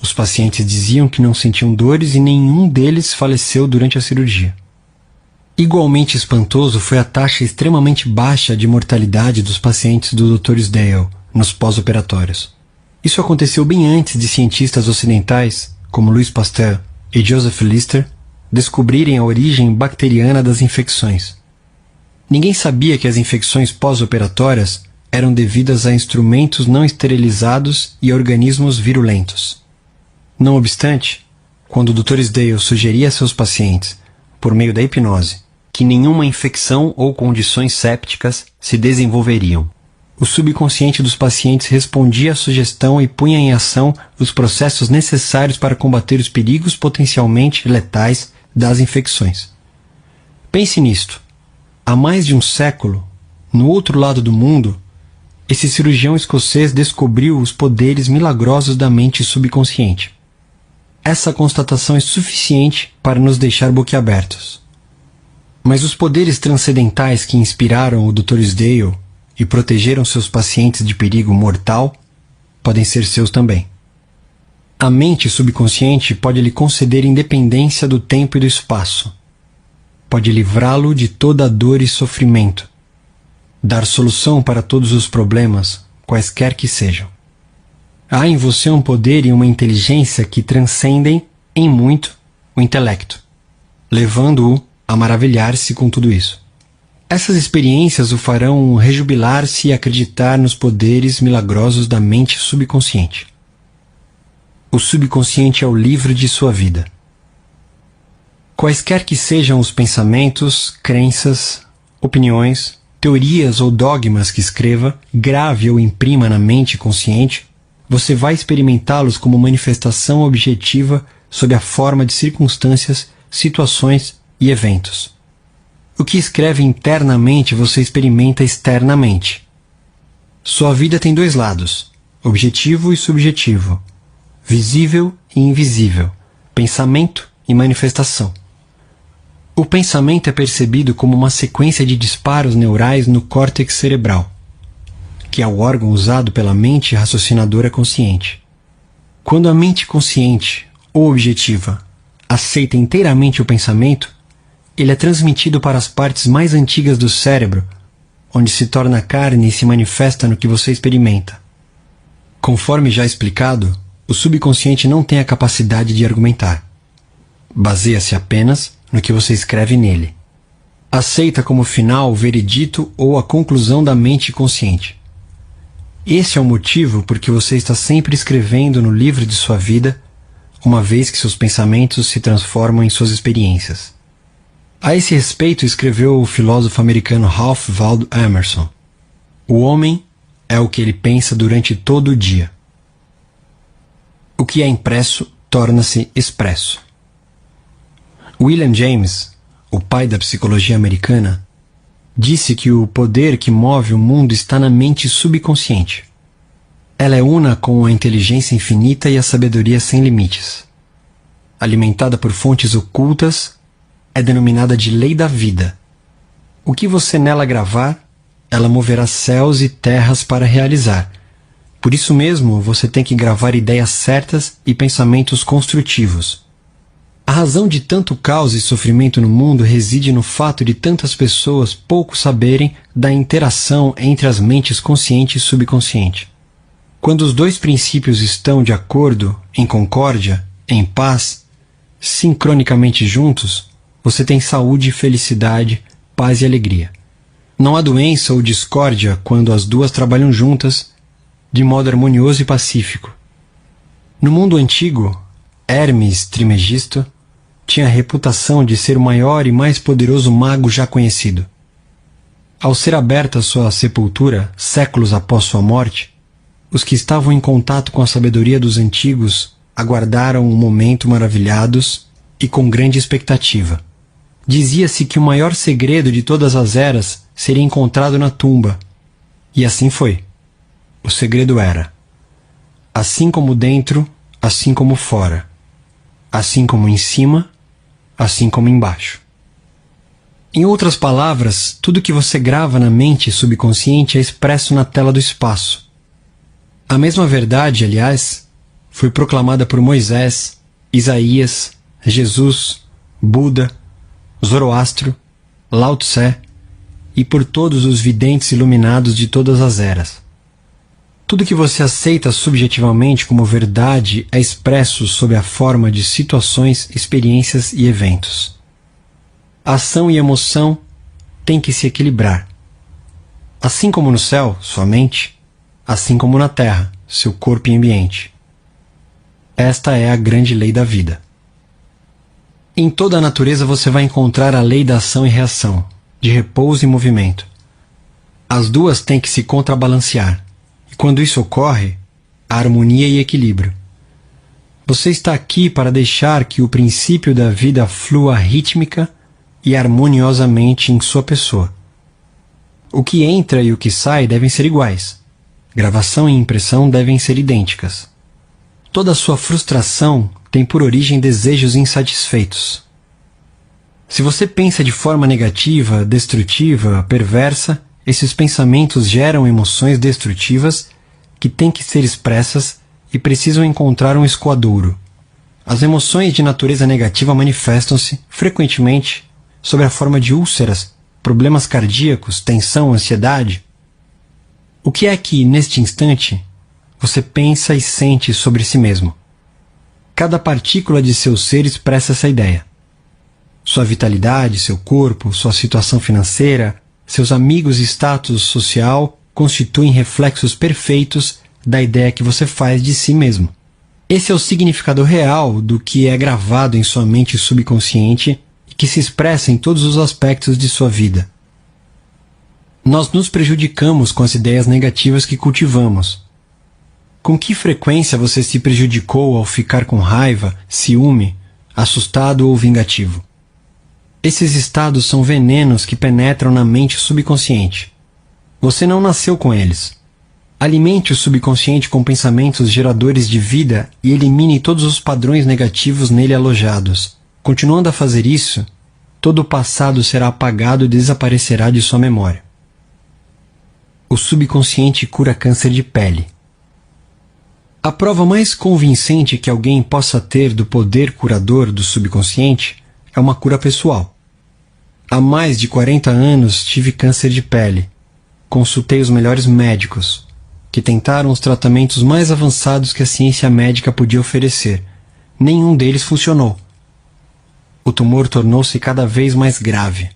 Os pacientes diziam que não sentiam dores e nenhum deles faleceu durante a cirurgia. Igualmente espantoso foi a taxa extremamente baixa de mortalidade dos pacientes do Dr. Sdale nos pós-operatórios. Isso aconteceu bem antes de cientistas ocidentais, como Louis Pasteur e Joseph Lister, descobrirem a origem bacteriana das infecções. Ninguém sabia que as infecções pós-operatórias eram devidas a instrumentos não esterilizados e organismos virulentos. Não obstante, quando o Dr. Sdale sugeria a seus pacientes, por meio da hipnose, que nenhuma infecção ou condições sépticas se desenvolveriam, o subconsciente dos pacientes respondia à sugestão e punha em ação os processos necessários para combater os perigos potencialmente letais das infecções. Pense nisto. Há mais de um século, no outro lado do mundo, esse cirurgião escocês descobriu os poderes milagrosos da mente subconsciente. Essa constatação é suficiente para nos deixar boquiabertos. Mas os poderes transcendentais que inspiraram o Dr. Sdale e protegeram seus pacientes de perigo mortal podem ser seus também. A mente subconsciente pode lhe conceder independência do tempo e do espaço. Pode livrá-lo de toda dor e sofrimento. Dar solução para todos os problemas, quaisquer que sejam. Há em você um poder e uma inteligência que transcendem, em muito, o intelecto, levando-o a maravilhar-se com tudo isso. Essas experiências o farão rejubilar-se e acreditar nos poderes milagrosos da mente subconsciente. O subconsciente é o livro de sua vida. Quaisquer que sejam os pensamentos, crenças, opiniões, teorias ou dogmas que escreva, grave ou imprima na mente consciente, você vai experimentá-los como manifestação objetiva sob a forma de circunstâncias, situações e eventos. O que escreve internamente você experimenta externamente. Sua vida tem dois lados, objetivo e subjetivo, visível e invisível, pensamento e manifestação. O pensamento é percebido como uma sequência de disparos neurais no córtex cerebral, que é o órgão usado pela mente raciocinadora consciente. Quando a mente consciente, ou objetiva, aceita inteiramente o pensamento, ele é transmitido para as partes mais antigas do cérebro, onde se torna carne e se manifesta no que você experimenta. Conforme já explicado, o subconsciente não tem a capacidade de argumentar. Baseia-se apenas no que você escreve nele. Aceita como final o veredito ou a conclusão da mente consciente. Esse é o motivo por que você está sempre escrevendo no livro de sua vida, uma vez que seus pensamentos se transformam em suas experiências. A esse respeito escreveu o filósofo americano Ralph Waldo Emerson: o homem é o que ele pensa durante todo o dia. O que é impresso torna-se expresso. William James, o pai da psicologia americana, disse que o poder que move o mundo está na mente subconsciente. Ela é una com a inteligência infinita e a sabedoria sem limites. Alimentada por fontes ocultas, é denominada de lei da vida. O que você nela gravar, ela moverá céus e terras para realizar. Por isso mesmo, você tem que gravar ideias certas e pensamentos construtivos. A razão de tanto caos e sofrimento no mundo reside no fato de tantas pessoas pouco saberem da interação entre as mentes consciente e subconsciente. Quando os dois princípios estão de acordo, em concórdia, em paz, sincronicamente juntos, você tem saúde, felicidade, paz e alegria. Não há doença ou discórdia quando as duas trabalham juntas, de modo harmonioso e pacífico. No mundo antigo, Hermes Trismegisto tinha a reputação de ser o maior e mais poderoso mago já conhecido. Ao ser aberta sua sepultura, séculos após sua morte, os que estavam em contato com a sabedoria dos antigos aguardaram um momento maravilhados e com grande expectativa. Dizia-se que o maior segredo de todas as eras seria encontrado na tumba. E assim foi. O segredo era: assim como dentro, assim como fora. Assim como em cima, assim como embaixo. Em outras palavras, tudo que você grava na mente subconsciente é expresso na tela do espaço. A mesma verdade, aliás, foi proclamada por Moisés, Isaías, Jesus, Buda, Zoroastro, Lao Tse e por todos os videntes iluminados de todas as eras. Tudo que você aceita subjetivamente como verdade é expresso sob a forma de situações, experiências e eventos. A ação e emoção têm que se equilibrar. Assim como no céu, sua mente, assim como na terra, seu corpo e ambiente. Esta é a grande lei da vida. Em toda a natureza você vai encontrar a lei da ação e reação, de repouso e movimento. As duas têm que se contrabalancear. E quando isso ocorre, há harmonia e equilíbrio. Você está aqui para deixar que o princípio da vida flua rítmica e harmoniosamente em sua pessoa. O que entra e o que sai devem ser iguais. Gravação e impressão devem ser idênticas. Toda a sua frustração tem por origem desejos insatisfeitos. Se você pensa de forma negativa, destrutiva, perversa, esses pensamentos geram emoções destrutivas que têm que ser expressas e precisam encontrar um escoadouro. As emoções de natureza negativa manifestam-se, frequentemente, sob a forma de úlceras, problemas cardíacos, tensão, ansiedade. O que é que, neste instante, você pensa e sente sobre si mesmo? Cada partícula de seu ser expressa essa ideia. Sua vitalidade, seu corpo, sua situação financeira, seus amigos e status social constituem reflexos perfeitos da ideia que você faz de si mesmo. Esse é o significado real do que é gravado em sua mente subconsciente e que se expressa em todos os aspectos de sua vida. Nós nos prejudicamos com as ideias negativas que cultivamos. Com que frequência você se prejudicou ao ficar com raiva, ciúme, assustado ou vingativo? Esses estados são venenos que penetram na mente subconsciente. Você não nasceu com eles. Alimente o subconsciente com pensamentos geradores de vida e elimine todos os padrões negativos nele alojados. Continuando a fazer isso, todo o passado será apagado e desaparecerá de sua memória. O subconsciente cura câncer de pele. A prova mais convincente que alguém possa ter do poder curador do subconsciente é uma cura pessoal. Há mais de 40 anos tive câncer de pele. Consultei os melhores médicos, que tentaram os tratamentos mais avançados que a ciência médica podia oferecer. Nenhum deles funcionou. O tumor tornou-se cada vez mais grave.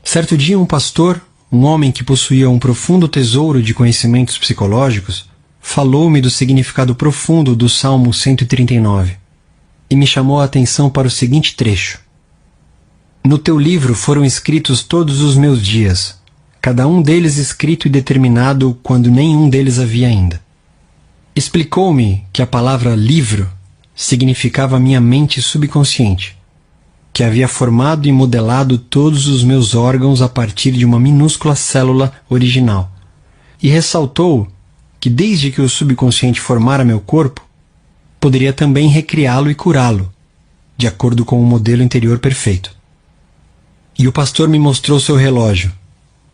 Certo dia, um pastor, um homem que possuía um profundo tesouro de conhecimentos psicológicos, falou-me do significado profundo do Salmo 139 e me chamou a atenção para o seguinte trecho. No teu livro foram escritos todos os meus dias, cada um deles escrito e determinado quando nenhum deles havia ainda. Explicou-me que a palavra livro significava minha mente subconsciente, que havia formado e modelado todos os meus órgãos a partir de uma minúscula célula original, e ressaltou que desde que o subconsciente formara meu corpo, poderia também recriá-lo e curá-lo, de acordo com o modelo interior perfeito. E o pastor me mostrou seu relógio.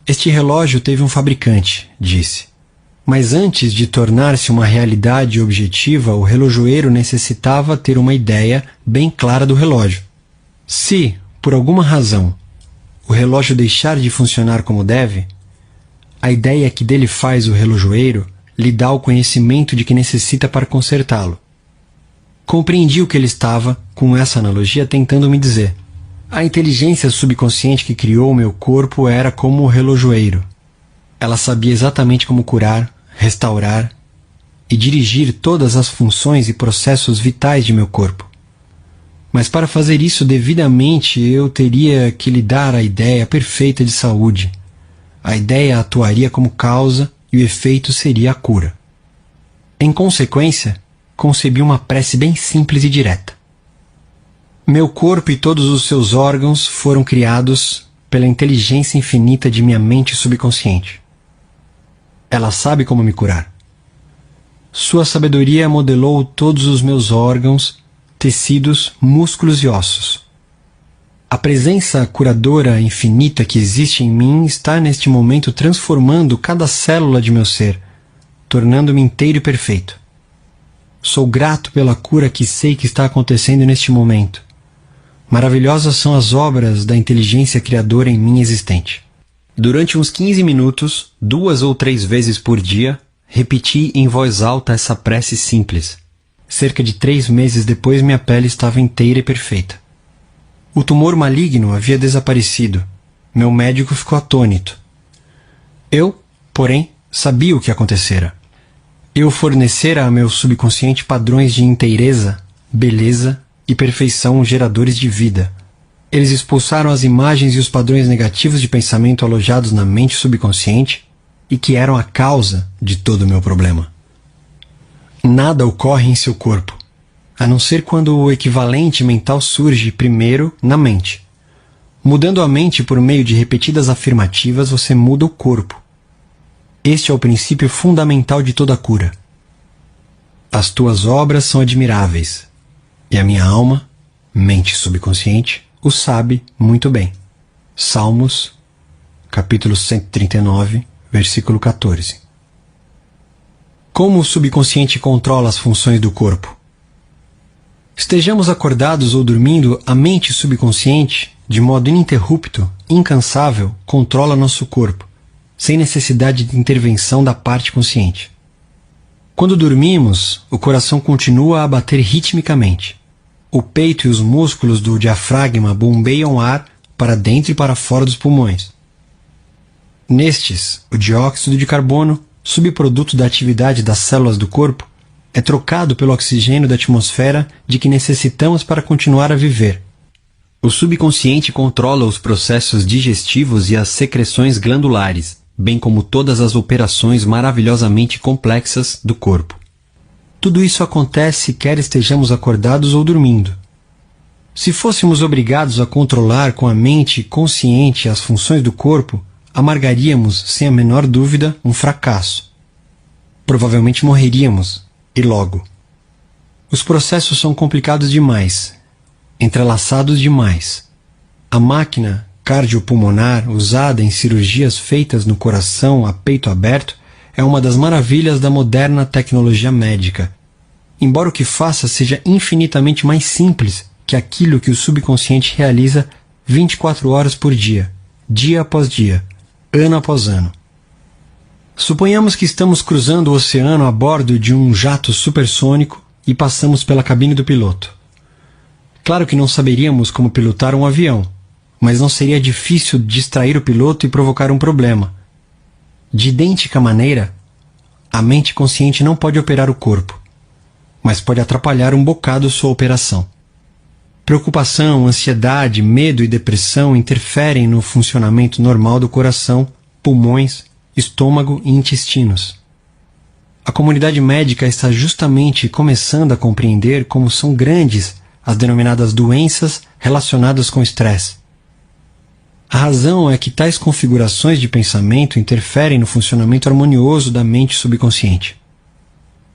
Este relógio teve um fabricante, disse. Mas antes de tornar-se uma realidade objetiva, o relojoeiro necessitava ter uma ideia bem clara do relógio. Se, por alguma razão, o relógio deixar de funcionar como deve, a ideia que dele faz o relojoeiro lhe dá o conhecimento de que necessita para consertá-lo. Compreendi o que ele estava, com essa analogia, tentando me dizer. A inteligência subconsciente que criou o meu corpo era como o relojoeiro. Ela sabia exatamente como curar, restaurar e dirigir todas as funções e processos vitais de meu corpo. Mas para fazer isso devidamente, eu teria que lhe dar a ideia perfeita de saúde. A ideia atuaria como causa e o efeito seria a cura. Em consequência, concebi uma prece bem simples e direta. Meu corpo e todos os seus órgãos foram criados pela inteligência infinita de minha mente subconsciente. Ela sabe como me curar. Sua sabedoria modelou todos os meus órgãos, tecidos, músculos e ossos. A presença curadora infinita que existe em mim está neste momento transformando cada célula de meu ser, tornando-me inteiro e perfeito. Sou grato pela cura que sei que está acontecendo neste momento. Maravilhosas são as obras da inteligência criadora em mim existente. Durante uns 15 minutos, 2 ou 3 vezes por dia, repeti em voz alta essa prece simples. Cerca de 3 meses depois, minha pele estava inteira e perfeita. O tumor maligno havia desaparecido. Meu médico ficou atônito. Eu, porém, sabia o que acontecera. Eu fornecera a meu subconsciente padrões de inteireza, beleza e perfeição geradores de vida. Eles expulsaram as imagens e os padrões negativos de pensamento alojados na mente subconsciente e que eram a causa de todo o meu problema. Nada ocorre em seu corpo, a não ser quando o equivalente mental surge primeiro na mente. Mudando a mente por meio de repetidas afirmativas, você muda o corpo. Este é o princípio fundamental de toda cura. As tuas obras são admiráveis, e a minha alma, mente subconsciente, o sabe muito bem. Salmos, capítulo 139, versículo 14. Como o subconsciente controla as funções do corpo? Estejamos acordados ou dormindo, a mente subconsciente, de modo ininterrupto, incansável, controla nosso corpo, sem necessidade de intervenção da parte consciente. Quando dormimos, o coração continua a bater ritmicamente. O peito e os músculos do diafragma bombeiam ar para dentro e para fora dos pulmões. Nestes, o dióxido de carbono, subproduto da atividade das células do corpo, é trocado pelo oxigênio da atmosfera de que necessitamos para continuar a viver. O subconsciente controla os processos digestivos e as secreções glandulares, bem como todas as operações maravilhosamente complexas do corpo. Tudo isso acontece quer estejamos acordados ou dormindo. Se fôssemos obrigados a controlar com a mente consciente as funções do corpo, amargaríamos, sem a menor dúvida, um fracasso. Provavelmente morreríamos, e logo. Os processos são complicados demais, entrelaçados demais. A máquina cardiopulmonar usada em cirurgias feitas no coração a peito aberto é uma das maravilhas da moderna tecnologia médica, embora o que faça seja infinitamente mais simples que aquilo que o subconsciente realiza 24 horas por dia, dia após dia, ano após ano. Suponhamos que estamos cruzando o oceano a bordo de um jato supersônico e passamos pela cabine do piloto. Claro que não saberíamos como pilotar um avião, mas não seria difícil distrair o piloto e provocar um problema. De idêntica maneira, a mente consciente não pode operar o corpo, mas pode atrapalhar um bocado sua operação. Preocupação, ansiedade, medo e depressão interferem no funcionamento normal do coração, pulmões, estômago e intestinos. A comunidade médica está justamente começando a compreender como são grandes as denominadas doenças relacionadas com estresse. A razão é que tais configurações de pensamento interferem no funcionamento harmonioso da mente subconsciente.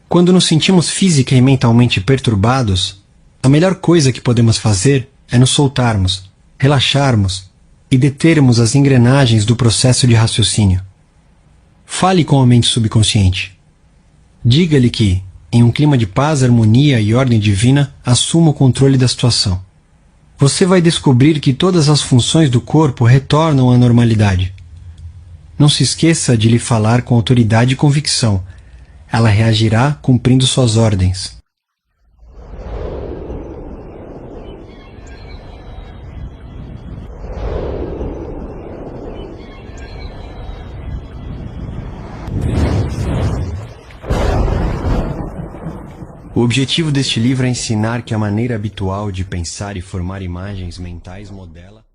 Quando nos sentimos física e mentalmente perturbados, a melhor coisa que podemos fazer é nos soltarmos, relaxarmos e determos as engrenagens do processo de raciocínio. Fale com a mente subconsciente. Diga-lhe que, em um clima de paz, harmonia e ordem divina, assuma o controle da situação. Você vai descobrir que todas as funções do corpo retornam à normalidade. Não se esqueça de lhe falar com autoridade e convicção. Ela reagirá cumprindo suas ordens. O objetivo deste livro é ensinar que a maneira habitual de pensar e formar imagens mentais modela